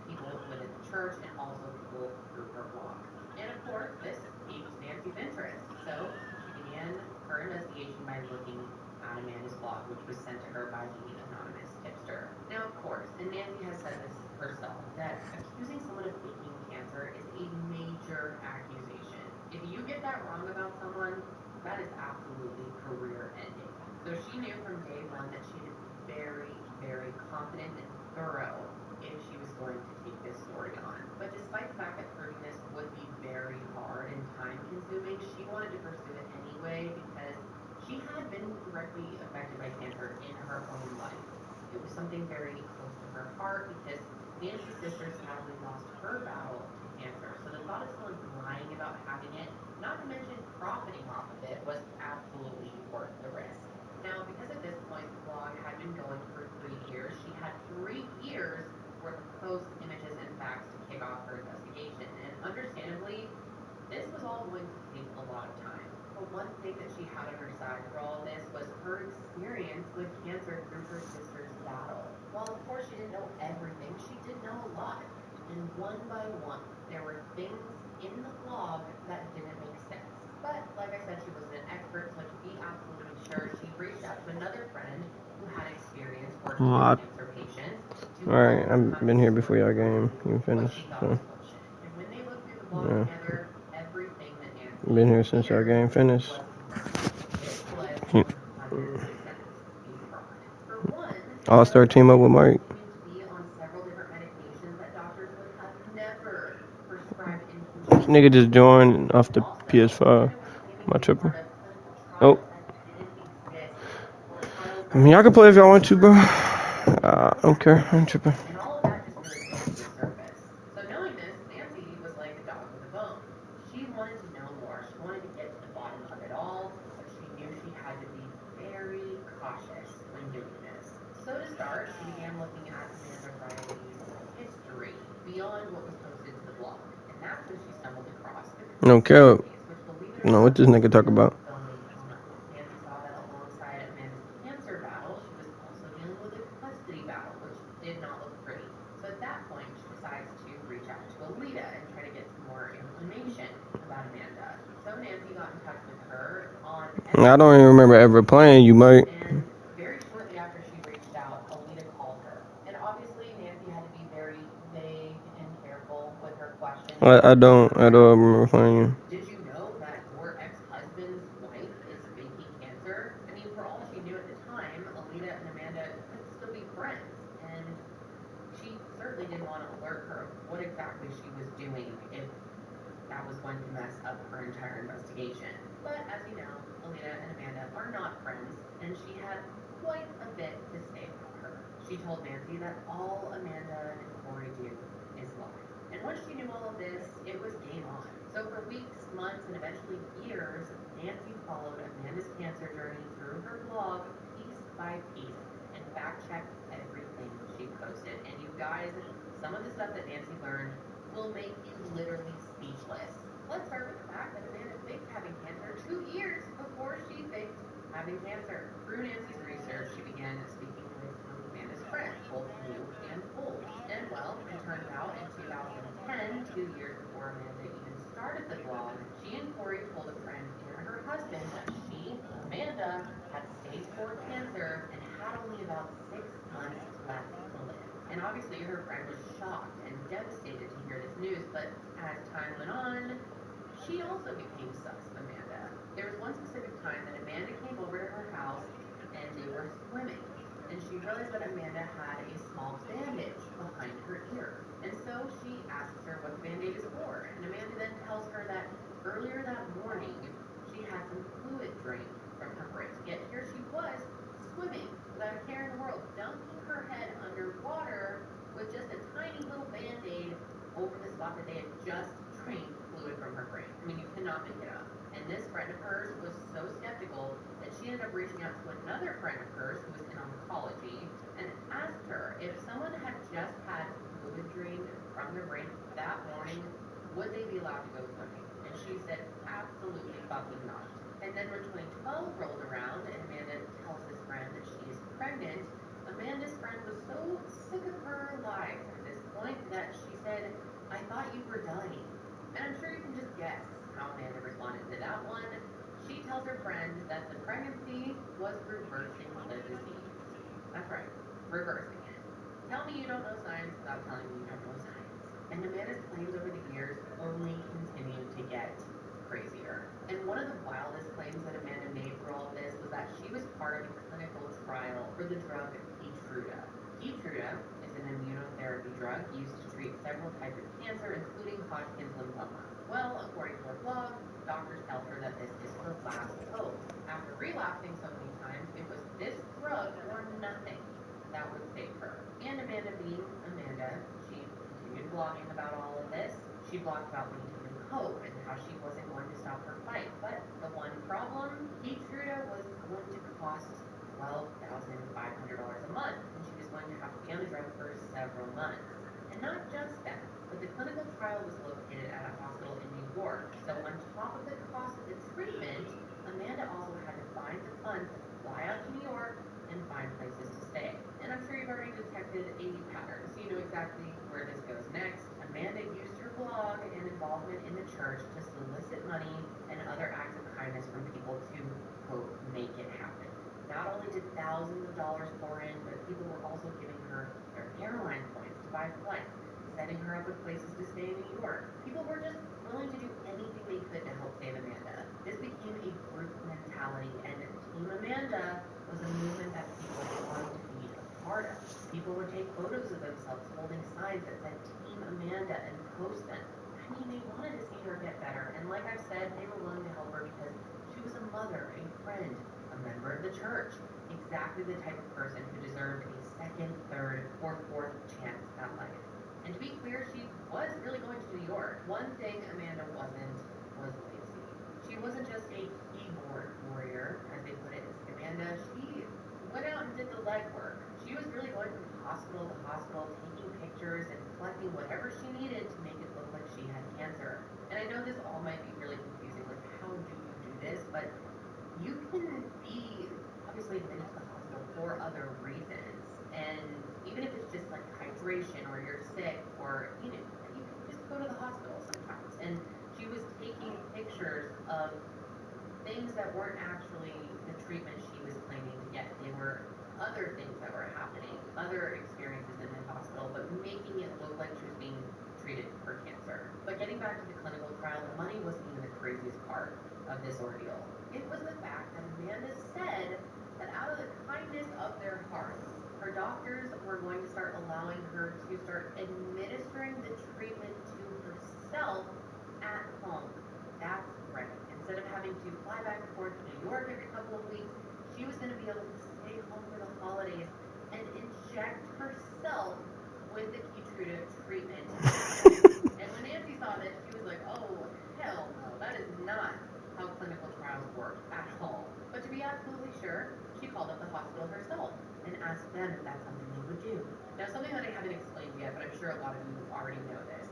people within the church and also people through her blog. And of course, this piqued Nancy's interest, so she began her investigation by looking at Amanda's blog, which was sent to her by the anonymous tipster. Now, of course, and Nancy has said this herself, that accusing someone of faking cancer is a major accusation. If you get that wrong about someone, that is absolutely career ending. So she knew from day one that she had to be very, very confident and thorough if she was going to take this story on. But despite the fact that proving this would be very hard and time consuming, she wanted to pursue it anyway because she had been directly affected by cancer in her own life. It was something very close to her heart because Nancy's sister sadly lost her battle to cancer. So the thought of someone lying about having it, not to mention profiting off of it, was absolutely worth the risk. Now, because at this point the blog had been going for 3 years, she had 3 years worth of posts, images, and facts to kick off her investigation. And understandably, this was all going to take a lot of time. But one thing that she had on her side for all of this was her experience with cancer through her sister's battle. While of course she didn't know everything, she did know a lot. And one by one, there were things in the blog that didn't make sense. But like I said, she wasn't an expert, so to be absolutely sure, she reached out to another friend who had experience working with cancer patients. Alright, I've been here before y'all game. You finished. So. And when they looked through the blog together, everything that Nancy Been here since y'all game finished. All-star team up with Mike. This nigga just joined off the PS5. Am I tripping? Oh. I mean, y'all can play if y'all want to, bro. I don't care. I ain't tripping. So knowing this, Nancy was like a dog with a bone. She wanted to know more. She wanted to get to the bottom of it all, but she knew she had to be very cautious when doing this. So to start, she began looking at Amanda Riley's history beyond what was posted to the blog. And that's when she stumbled across the Okay. No, what this nigga talk about? Nancy saw that alongside Amanda's cancer battle, she was also dealing with a custody battle, which did not look pretty. So at that point, she decides to reach out to Alita and try to get some more information about Amanda. So Nancy got in touch with her on... I don't even remember ever playing you, Mike. And very shortly after she reached out, Alita called her. And obviously, Nancy had to be very vague and careful with her questions. I don't remember playing you. Did you know that your ex-husband's wife is faking cancer? I mean, for all she knew at the time, Alita and Amanda could still be friends. And she certainly didn't want to alert her of what exactly she was doing if that was going to mess up her entire investigation. But as you know, Alita and Amanda are not friends, and she had quite a bit to say about her. She told Nancy that all Amanda and Corey do is lie. And once she knew all of this, it was game on. So for weeks, months, and eventually years, Nancy followed Amanda's cancer journey through her blog piece by piece and fact-checked everything she posted. And you guys, some of the stuff that Nancy learned will make you literally speechless. Let's start with the fact that Amanda faked having cancer 2 years before she faked having cancer. Through Nancy's research, she began speaking with Amanda's friends, both new and old. And well, it turns out in 2010, 2 years before Amanda even started the blog, she and Corey told a friend and her husband that she, Amanda, had stage 4 cancer and had only about 6 months left to live. And obviously her friend was shocked and devastated to hear this news, but as time went on, She also became sus of Amanda. There was one specific time that Amanda came over to her house and they were swimming. And she realized that Amanda had a small bandage behind her ear. And so she asks her what the bandage is for. And Amanda then tells her that earlier that morning, she had some fluid drained from her brain. Yet here she was, swimming without a care in the world, dunking her head underwater with just a tiny little band-aid over the spot that they had just drained fluid from her brain. I mean, you cannot make it up. And this friend of hers was so skeptical that she ended up reaching out to another friend of hers who was in oncology and asked her if someone had just had fluid drained from their brain that morning, would they be allowed to go swimming? And she said, absolutely fucking not. And then when 2012 rolled around and Amanda tells this friend that she is pregnant, Amanda's friend was so sick of her lies at this point that she said, I thought you were dying. And I'm sure you can just guess how Amanda responded to that one. She tells her friend that the pregnancy was reversing the disease. That's right, reversing it. Tell me you don't know science without telling me you don't know science. And Amanda's claims over the years only continued to get crazier. And one of the wildest claims that Amanda made for all of this was that she was part of a clinical trial for the drug Keytruda. Keytruda is an immunotherapy drug used to treat several types of cancer, including Hodgkin's lymphoma. Well, according to her blog, doctors tell her that this is her last hope. After relapsing so many times, it was this drug or nothing that would save her. And Amanda being Amanda, she continued blogging about all of this. She blogged about maintaining hope and how she wasn't going to stop her fight. But the one problem, Keytruda was going to cost $12,500 a month, and she was going to have to be on the drug for several months. And not just that, but the clinical trial was located at a hospital in New York. So on top of the cost of the treatment, Amanda also had to find the funds to fly out to New York and find places to stay. And I'm sure you've already detected a pattern, so you know exactly where this goes next. Amanda used her blog and involvement in the church to solicit money and other acts of kindness from people to, quote, make it happen. Not only did thousands of dollars pour in, but people were also giving her their airline points to buy flights, setting her up with places to stay in New York. People were just willing to do anything they could to help save Amanda. This became a group mentality, and Team Amanda was a movement that people wanted to be a part of. People would take photos of themselves holding signs that said Team Amanda and post them. I mean, they wanted to see her get better, and like I've said, they were willing to help her because she was a mother, a friend, a member of the church. Exactly the type of person who deserved a second, third, or fourth chance at life. And to be clear, she was really going to New York. One thing Amanda wasn't was lazy. She wasn't just a keyboard warrior, as they put it in Amanda. She went out and did the legwork. She was really going from hospital to hospital, taking pictures and collecting whatever she needed to make it look like she had cancer. And I know this all might be really confusing, like how do you do this? But you can be obviously admitted to the hospital for other reasons. And even if it's just like hydration or you're sick or, you know, you can just go to the hospital sometimes. And she was taking pictures of things that weren't actually the treatment she was claiming to get. They were other things that were happening, other experiences in the hospital, but making it look like she was being treated for cancer. But getting back to the clinical trial, the money wasn't even the craziest part of this ordeal. It was the fact that Amanda said that out of the kindness of their hearts, her doctors were going to start allowing her to start administering the treatment to herself at home. That's right. Instead of having to fly back and forth to New York every couple of weeks, she was going to be able to stay home for the holidays and inject herself with the Keytruda treatment. And when Nancy saw this, she was like, oh, hell no, that is not how clinical trials work at all. But to be absolutely sure, she called up the hospital herself and asked them if that's something they would do. Now, something that I haven't explained yet, but I'm sure a lot of you already know this,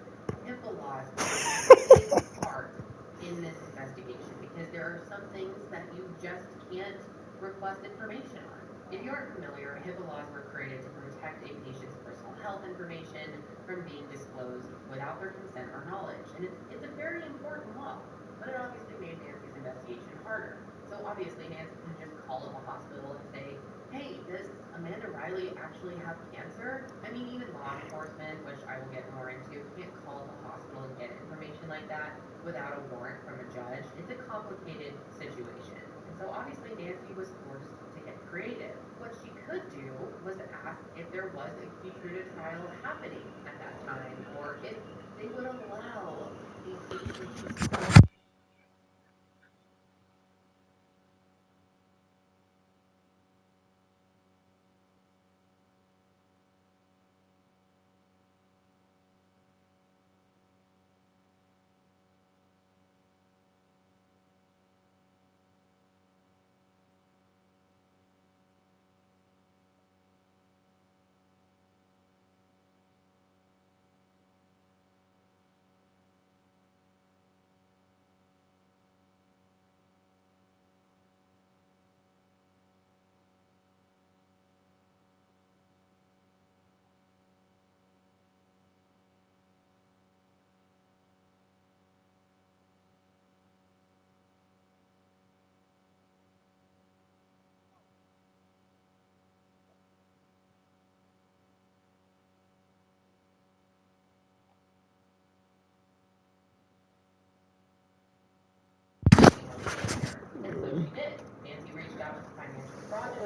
HIPAA laws play a big part in this investigation because there are some things that you just can't request information on. If you aren't familiar, HIPAA laws were created to protect a patient's personal health information from being disclosed without their consent or knowledge. And it's a very important law, but it obviously made Nancy's investigation harder. So obviously Nancy can just call up a hospital and say, hey, does Amanda Riley actually have cancer? I mean, even law enforcement, which I will get more into, can't call the hospital and get information like that. without a warrant from a judge, it's a complicated situation. And so obviously Nancy was forced to get creative. What she could do was ask if there was a Keytruda trial happening at that time, or if they would allow these situations.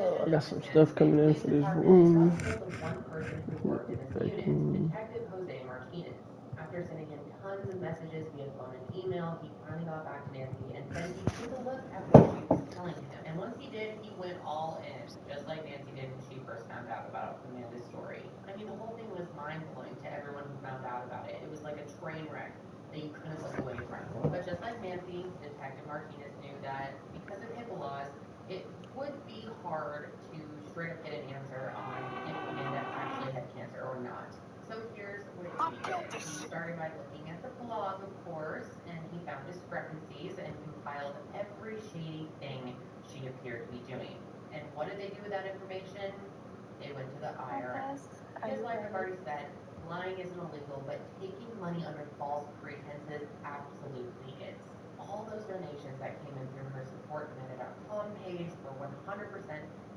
Oh, I got some stuff coming in for this room. Detective Jose Martinez. After sending him tons of messages via phone and email, he finally got back to Nancy and said he'd take a look at what she was telling him. And once he did, he went all in, just like Nancy did when she first found out about Amanda's story. I mean, the whole thing was mind-blowing to everyone who found out about it. It was like a train wreck that you couldn't look away from. But just like Nancy, Detective Martinez knew that because of HIPAA laws, it would be hard to straight up get an answer on if Amanda actually had cancer or not. So here's what he did. He started by looking at the blog, of course, and he found discrepancies and compiled every shady thing she appeared to be doing. And what did they do with that information? They went to the IRS. Because like I've already said, lying isn't illegal, but taking money under false pretenses absolutely is. All those donations that came in through her support Amanda.com page were 100%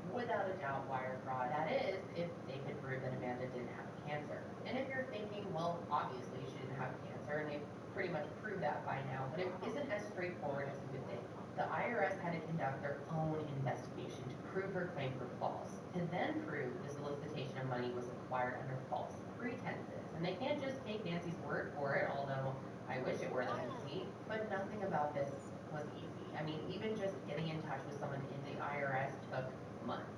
without a doubt wire fraud. That is, if they could prove that Amanda didn't have cancer. And if you're thinking, well, obviously she didn't have cancer, and they've pretty much proved that by now, but it isn't as straightforward as you would think. The IRS had to conduct their own investigation to prove her claim for false, to then prove the solicitation of money was acquired under false pretenses. And they can't just take Nancy's word for it, although I wish it were that easy, but nothing about this was easy. I mean, even just getting in touch with someone in the IRS took months.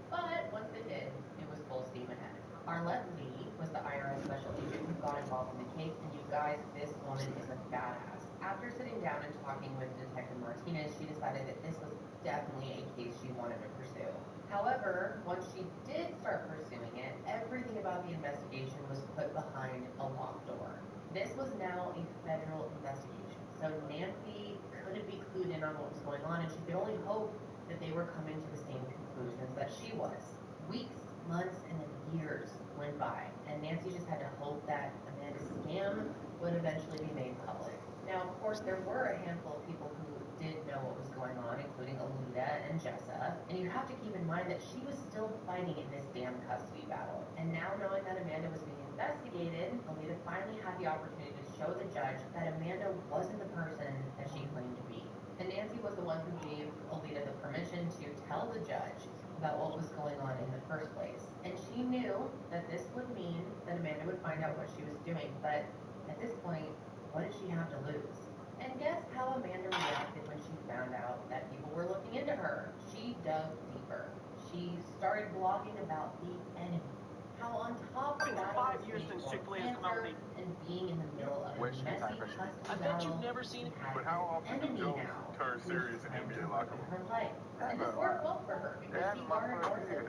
But once they did, it was full steam ahead. Arlette Lee was the IRS special agent who got involved in the case, and you guys, this woman is a badass. After sitting down and talking with Detective Martinez, she decided that this was definitely a case she wanted to pursue. However, once she did start pursuing it, everything about the investigation was put behind a locked door. This was now a federal investigation, so Nancy couldn't be clued in on what was going on, and she could only hope that they were coming to the same conclusions that she was. Weeks, months, and then years went by, and Nancy just had to hope that Amanda's scam would eventually be made public. Now, of course, there were a handful of people who did know what was going on, including Alita and Jessa, and you have to keep in mind that she was still fighting in this damn custody battle. And now knowing that Amanda was being investigated, Alita finally had the opportunity to show the judge that Amanda wasn't the person that she claimed to be. And Nancy was the one who gave Alita the permission to tell the judge about what was going on in the first place. And she knew that this would mean that Amanda would find out what she was doing, but at this point, what did she have to lose? And guess how Amanda reacted when she found out that people were looking into her? She dug deeper. She started blogging about the enemy. How on top of that, 5 years since Chick-fil-A has come out with and being in the middle of a messy custody I bet you've never seen it. But how often do jokes turn serious in NBA locker room? her life. And this worked well for her because she garnered more sympathy than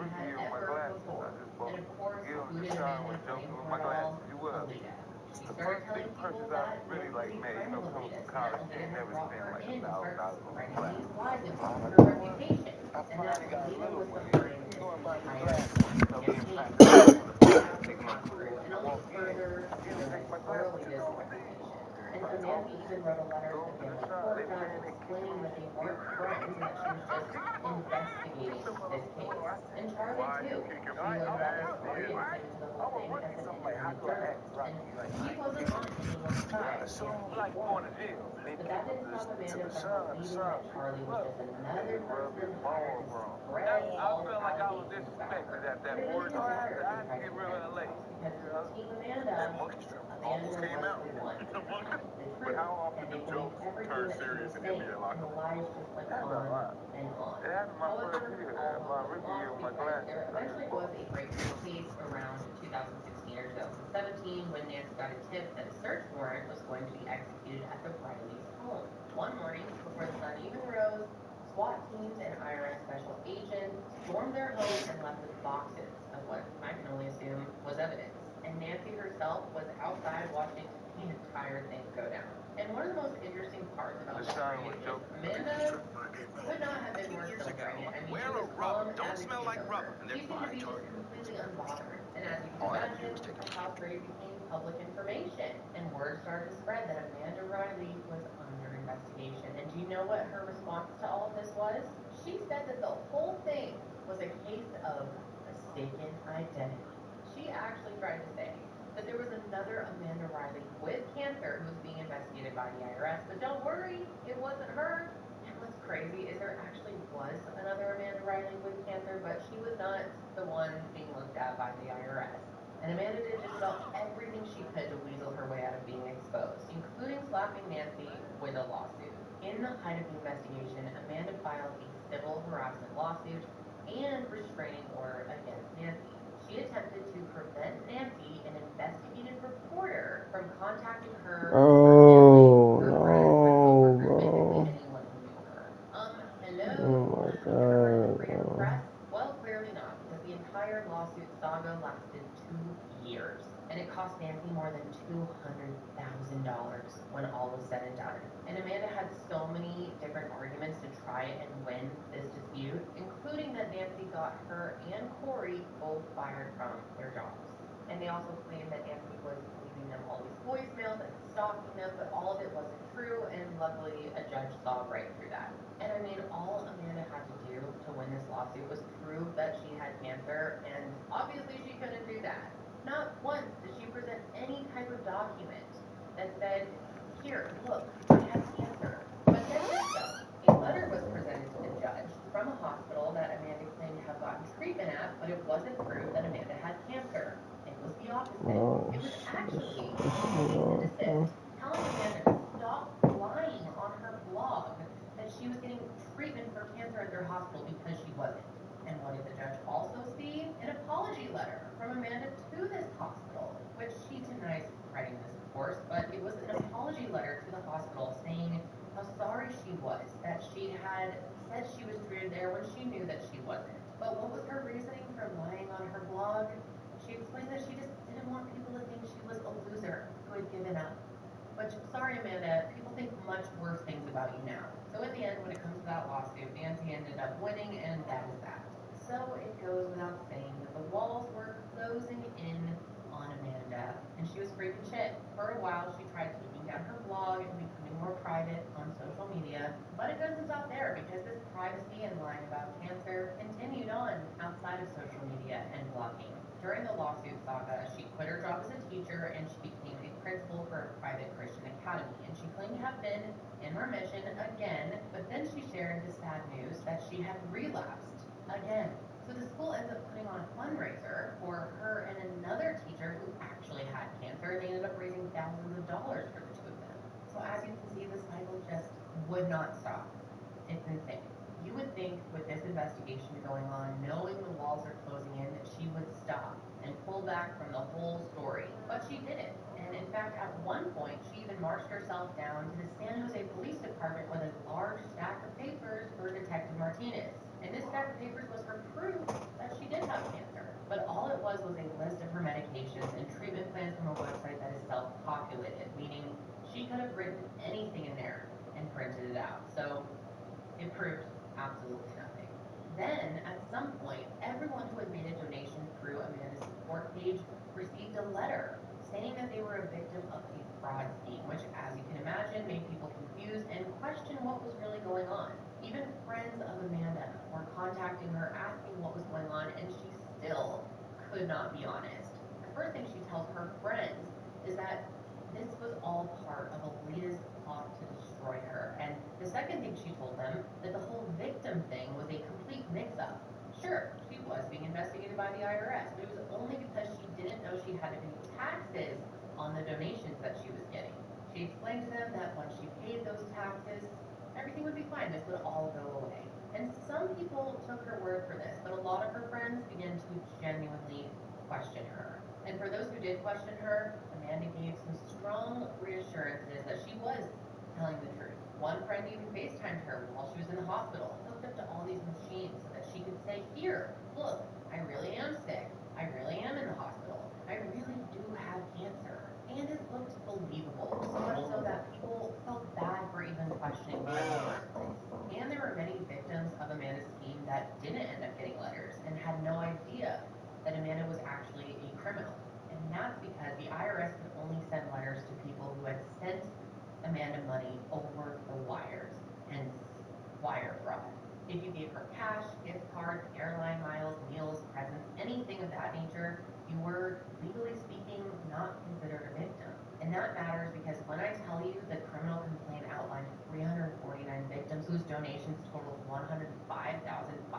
she had ever before. And of course, who did Amanda blame for it all? Alita. She started telling people that really like man, you know, coming from college, you ain't never spent like $1,000 on class. These lies and her reputation. And that Alita was behind this entire campaign. And only further destroyed Alita's reputation. And so Nancy even wrote a letter to the family court judge explaining that they weren't friends and that she was just investigating this case. And Charlie, too. She learned about this story and claimed to the whole thing as an independent journalist. And she wasn't on anyone's side. like going to jail. But that didn't stop Amanda from believing that Charlie was just another person hired to spread false allegations about her. At that It really point, didn't matter if I they had to tried get to rid of silence LA. her, because to Team Amanda Almost was came out. the one. The But truth, how often and do they believed jokes everything turn that she serious was in saying, NBA and locker the room? lies just went on and on. It happened my However, first year, my rookie year with my lawsuit, glasses. there eventually was a breakthrough case around 2016 or 2017 when Nancy got a tip that a search warrant was going to be executed at the Riley's home. One morning, before the sun even rose, SWAT teams and IRS special agents stormed their home and left with boxes of what I can only assume was evidence. And Nancy herself was outside watching the entire thing go down. And one of the most interesting parts about this case is Amanda could not have been more celebrating it. I mean, she was calm as a cucumber. She seemed to be just completely unbothered. And as you can imagine, her house raid became public information. And word started to spread that Amanda Riley was under investigation. And do you know what her response to all of this was? She said that the whole thing was a case of mistaken identity. She actually tried to say that there was another Amanda Riley with cancer who was being investigated by the IRS. But don't worry, it wasn't her. And what's crazy is there actually was another Amanda Riley with cancer, but she was not the one being looked at by the IRS. And Amanda did just about everything she could to weasel her way out of being exposed, including slapping Nancy with a lawsuit. In the height of the investigation, Amanda filed a civil harassment lawsuit and restraining order against Nancy. She attempted to prevent Nancy, an investigative reporter, from contacting her, Oh, her no, friends, bro. anyone who knew her. Hello? Oh my Ever heard of god, freedom bro. press? Well, clearly not, because the entire lawsuit saga lasted 2 years, and it cost Nancy more than $200,000 when all was said and done. And Amanda had so many different arguments to try and win this dispute, including that Nancy got her and Corey both fired from their jobs. And they also claimed that Nancy was leaving them all these voicemails and stalking them, but all of it wasn't true, and luckily a judge saw right through that. And I mean, all Amanda had to do to win this lawsuit was prove that she had cancer, and obviously she couldn't do that. Not once did she present any type of document that said, here, look, I have cancer. But then a letter was presented to the judge from a hospital that Amanda claimed to have gotten treatment at, but it wasn't proved that Amanda had cancer. It was the opposite. Oh, It was actually shit. cease and desist, telling Amanda to stop lying on her blog that she was getting treatment for cancer at their hospital because she wasn't. And what did the judge also see? An apology letter from Amanda to this hospital, which she denies writing this, of course, but it was an apology letter to the hospital saying how sorry she was that she had said she was treated there when she knew that she wasn't. But what was her reasoning for lying on her blog? She explained that she just didn't want people to think she was a loser who had given up. Which, sorry Amanda, people think much worse things about you now. So in the end, when it comes to that lawsuit, Nancy ended up winning, and that is that. So it goes without saying that the walls were closing in on Amanda, and she was freaking shit. For a while, she tried taking down her blog and becoming more private on social media, but it doesn't stop there because this privacy and lying about cancer continued on outside of social media and blogging. During the lawsuit saga, she quit her job as a teacher and she became a principal for a private Christian academy, and she claimed to have been in remission again, but then she shared the sad news that she had relapsed again. So the school ends up putting on a fundraiser for her and another teacher who actually had cancer, and they ended up raising thousands of dollars for the two of them. So as you can see, the cycle just would not stop. It's insane. You would think with this investigation going on, knowing the walls are closing in, that she would stop and pull back from the whole story. But she didn't. And in fact, at one point, she even marched herself down to the San Jose Police Department with a large stack of papers for Detective Martinez. And this stack of papers was her proof that she did have cancer. But all it was a list of her medications and treatment plans from a website that is self-populated, meaning she could have written anything in there and printed it out. So it proved absolutely nothing. Then, at some point, everyone who had made a donation through Amanda's support page received a letter saying that they were a victim of a fraud scheme, which, as you can imagine, made people confused and question what was really going on. Even friends of Amanda were contacting her, asking what was going on, and she still could not be honest. The first thing she tells her friends is that this was all part of a by the IRS, but it was only because she didn't know she had to pay taxes on the donations that she was getting. She explained to them that once she paid those taxes, everything would be fine. This would all go away. And some people took her word for this, but a lot of her friends began to genuinely question her. And for those who did question her, Amanda gave some strong reassurances that she was telling the truth. One friend even FaceTimed her while she was in the hospital, hooked up to all these machines so that she could say, here, look, I really am sick. I really am in the hospital. I really do have cancer. And it looked believable, so much so that people felt bad for even questioning her in the first place. And there were many victims of Amanda's scheme that didn't end up getting letters and had no idea that Amanda was actually a criminal. And that's because the IRS could only send letters to people who had sent Amanda money over the wires, hence wire fraud. If you gave her cash, gift cards, airline miles, meals, presents, anything of that nature, you were, legally speaking, not considered a victim. And that matters because when I tell you the criminal complaint outlined 349 victims whose donations totaled $105,513,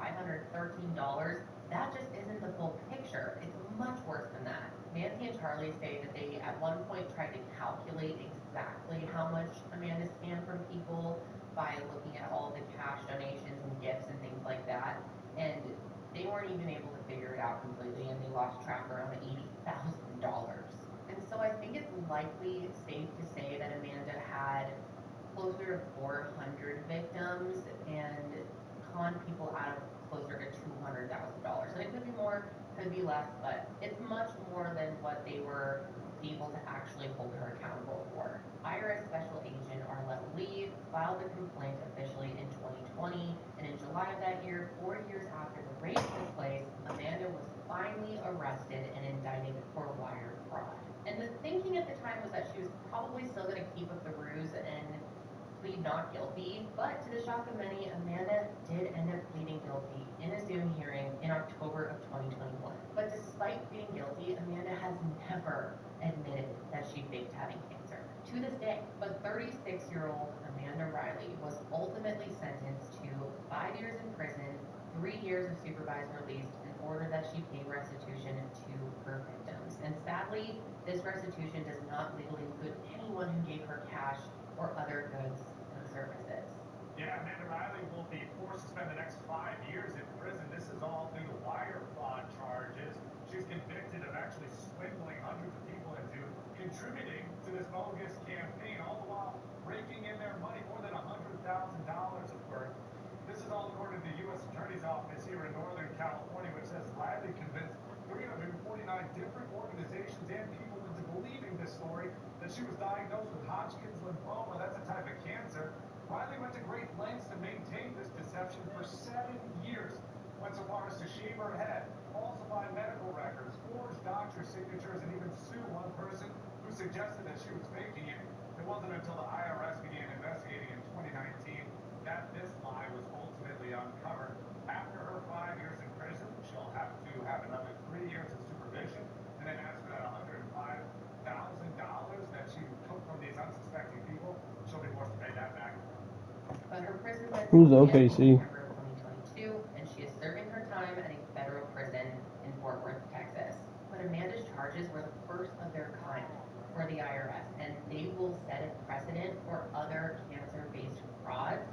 that just isn't the full picture. It's much worse than that. Nancy and Charlie say that they at one point tried to calculate exactly how much Amanda scammed from people by looking at all the cash donations and gifts and things like that. And they weren't even able to figure it out completely, and they lost track around $80,000. And so I think it's likely safe to say that Amanda had closer to 400 victims and conned people out of closer to $200,000. And it could be more, could be less, but it's much more than what they were able to actually hold her accountable for. IRS Special Agent Arlette Lee filed the complaint officially in 2020, and in July of that year, 4 years after the raid took place, Amanda was finally arrested and indicted for wire fraud. And the thinking at the time was that she was probably still going to keep up the ruse and plead not guilty, but to the shock of many, Amanda did end up pleading guilty in a Zoom hearing in October of 2021. But despite pleading guilty, Amanda has never admitted that she faked having cancer to this day. But 36-year-old Amanda Riley was ultimately sentenced to 5 years in prison, 3 years of supervised release, in order that she pay restitution to her victims. And sadly, this restitution does not legally include anyone who gave her cash or other goods and services. Yeah, Amanda Riley will be forced to spend the next 5 years in prison. This is all due to wire fraud charges. She's convicted of actually swindling hundreds of people into contributing to this bogus campaign, all the while raking in their money, more than $100,000 of worth. This is all according to the U.S. Attorney's Office here in Northern California, which says Riley convinced 349 different organizations and people into believing this story, that she was diagnosed with Hodgkin's lymphoma. That's a type of cancer. Riley went to great lengths to maintain this deception for 7 years. Went so far as to shave her head, falsify medical records, forge doctor signatures, and even sue one person who suggested that she was faking it. It wasn't until the IRS began investigating in 2019 that this lie was ultimately uncovered. After her 5 years in prison, she'll have to have another 3 years of supervision, and then as for that $105,000 that she took from these unsuspecting people, she'll be forced to pay that back. But her prison sentence Who's ends OKC? in November of 2022, and she is serving her time at a federal prison in Fort Worth, Texas. But Amanda's charges were the first of their kind for the IRS, and they will set a precedent for other cancer-based frauds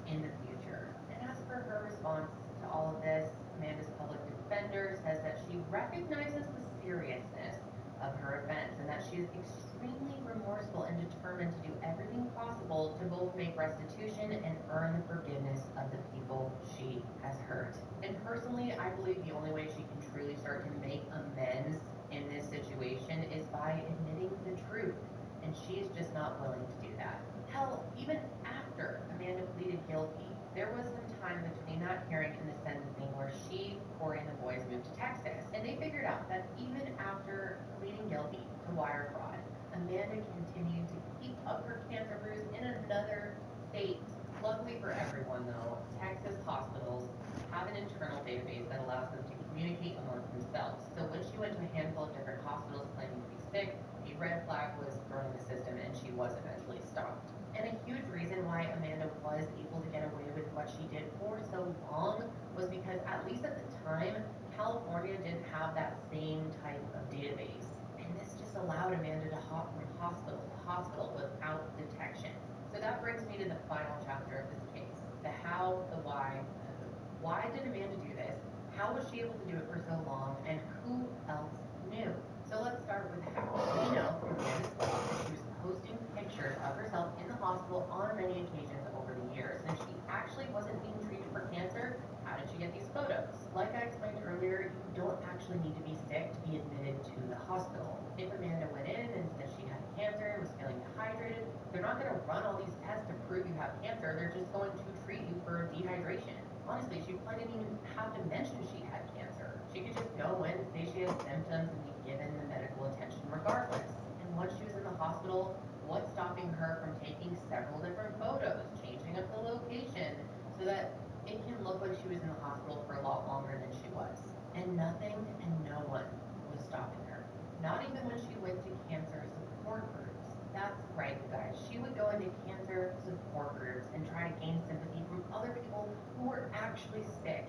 in the future. And as for her response to all of this, Amanda's public defender says that she recognizes the seriousness of her offense and that she is extremely remorseful and determined to do everything possible to both make restitution and earn the forgiveness of the people she has hurt. And personally, I believe the only way she can truly start to make amends in this situation is by admitting the truth, and she is just not willing to do that. Hell, even after Amanda pleaded guilty, there was some time between that hearing and the sentencing where she, Corey, and the boys moved to Texas. And they figured out that even after pleading guilty to wire fraud, Amanda continued to keep up her cancer ruse in another state. Luckily for everyone, though, Texas hospitals have an internal database that allows them to communicate amongst themselves. So when she went to a handful of different hospitals claiming to be sick, a red flag was thrown in the system and she was eventually stopped. And a huge reason why Amanda was able to get away with what she did for so long was because, at least at the time, California didn't have that same type of database, and this just allowed Amanda to hop from hospital to hospital without detection. So that brings me to the final chapter of this case, the how, the why, and the who. Why did Amanda do this? How was she able to do it for so long, and who else knew? So let's start with how. We know from Amanda's blog that she was posting pictures of herself in the hospital on many occasions over the years, and she actually wasn't being treated for cancer. How did she get these photos? Like I explained earlier, you don't actually need to be sick to be admitted to the hospital. If Amanda went in and said she had cancer and was feeling dehydrated, they're not going to run all these tests to prove you have cancer. They're just going to treat you for dehydration. Honestly, she probably didn't even have to mention she had cancer. She could just go in, say she had symptoms, and be given the medical attention regardless. And once she was in the hospital, what's stopping her from taking several different photos, changing up the location, so that it can look like she was in the hospital for a lot longer than she was? And nothing and no one was stopping her. Not even when she went to cancer support groups. That's right, you guys. She would go into cancer support groups and try to gain sympathy from other people who were actually sick.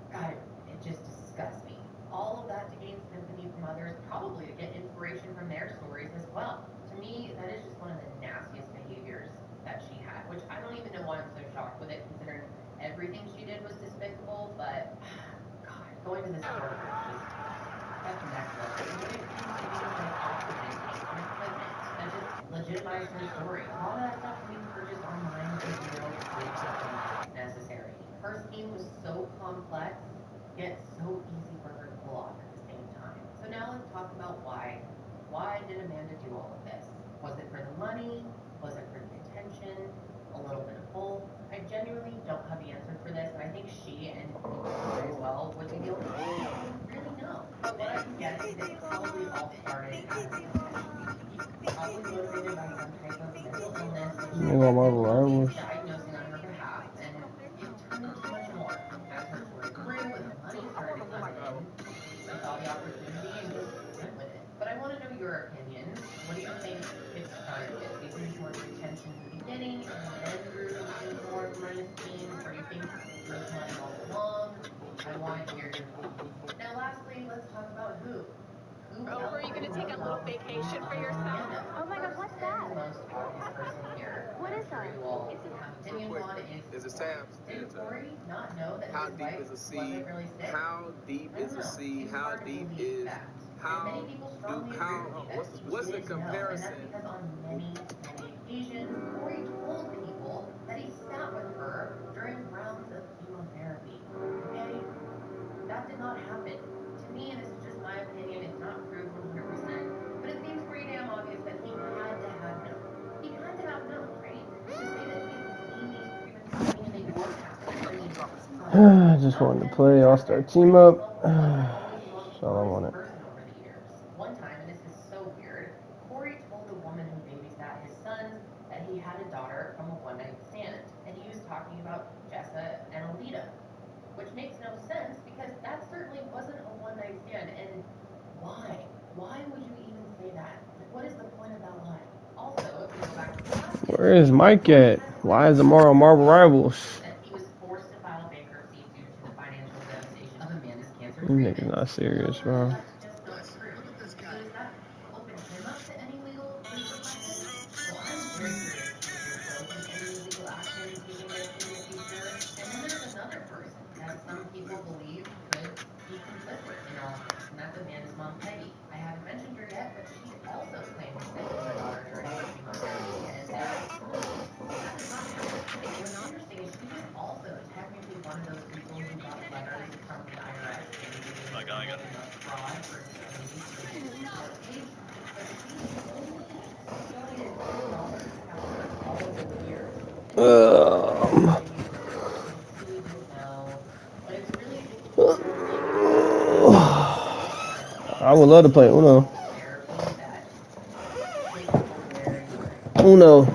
God, it just disgusts me. All of that to gain sympathy from others, probably to get inspiration from their stories as well. To me, that is just one of the nastiest behaviors that she had, which I don't even know why I'm so shocked with it, considering everything she did was despicable, but God, going to this work is just, that's the next level. And when it comes to even like oxygen tanks and equipment, that just legitimized her story. A lot of that stuff can be purchased online with zero proof necessary. Her scheme was so complex, yet so easy for her to pull off at the same time. So now let's talk about why. Why did Amanda do all of this? Was it for the money? Was it for the attention? A little bit of both? I genuinely don't have the answer for this, and I think she and you as well would be the only people who really know. But what I can guess is it probably all started out of necessity. Probably motivated by some type of mental illness, which she was diagnosing on her behalf, and it turned into much more. As her story grew and the money started coming in, she saw the opportunity and just went with it. But I want to know your opinion. What do you think it started with? Do you think more attention in the beginning and then grew into more money schemes, or do you think it was money all along? I want to hear your opinion. Now lastly, let's talk about who. Oh, are you going to take a little vacation for yourself? Oh my God, what's that? The most obvious person here. What is that? Opinion one is Tabs. Did Corey not know that How his deep wife is a C? wasn't really sick? How deep is a C? How deep is how what's the comparison? And that's because on many occasions, Corey told people that he sat with her during rounds of chemotherapy. Okay? That did not happen. To me, and this is just my opinion, it's not proved 100%, but it seems pretty damn obvious that he had to have known. He had to have known, right? To say that he'd seen these treatments coming and they weren't happening. I just wanted to play All-Star Team Up. That's all I wanted. One time, and this is so weird, Corey told the woman who babysat his sons that he had a daughter from a one-night stand, and he was talking about Jessa and Alita, which makes no sense because that certainly wasn't a one-night stand. And why? Why would you even say that? Like, what is the point of that lie? Also, if we go back to the last Where is Mike at? Why is tomorrow Marvel Rivals? that he was forced to file bankruptcy due to the financial devastation of Amanda's cancer This treatment. nigga's not serious, bro. That's just not true. So does that open him up to any legal repercussions? Well, I'm very curious to hear your thoughts on any legal action taken against him in the future. And then there's another person that some people believe could be complicit in all of this, and that's Amanda's mom, Peggy. I haven't mentioned her yet, but she also claimed to stay with her daughter during her chemotherapy, and that does not happen. What's interesting is she was also technically one of those people who got letters from the IRS indicating fraud for maybe court case, but she only donated $10 after all of those years. I would love to play Uno. Uno.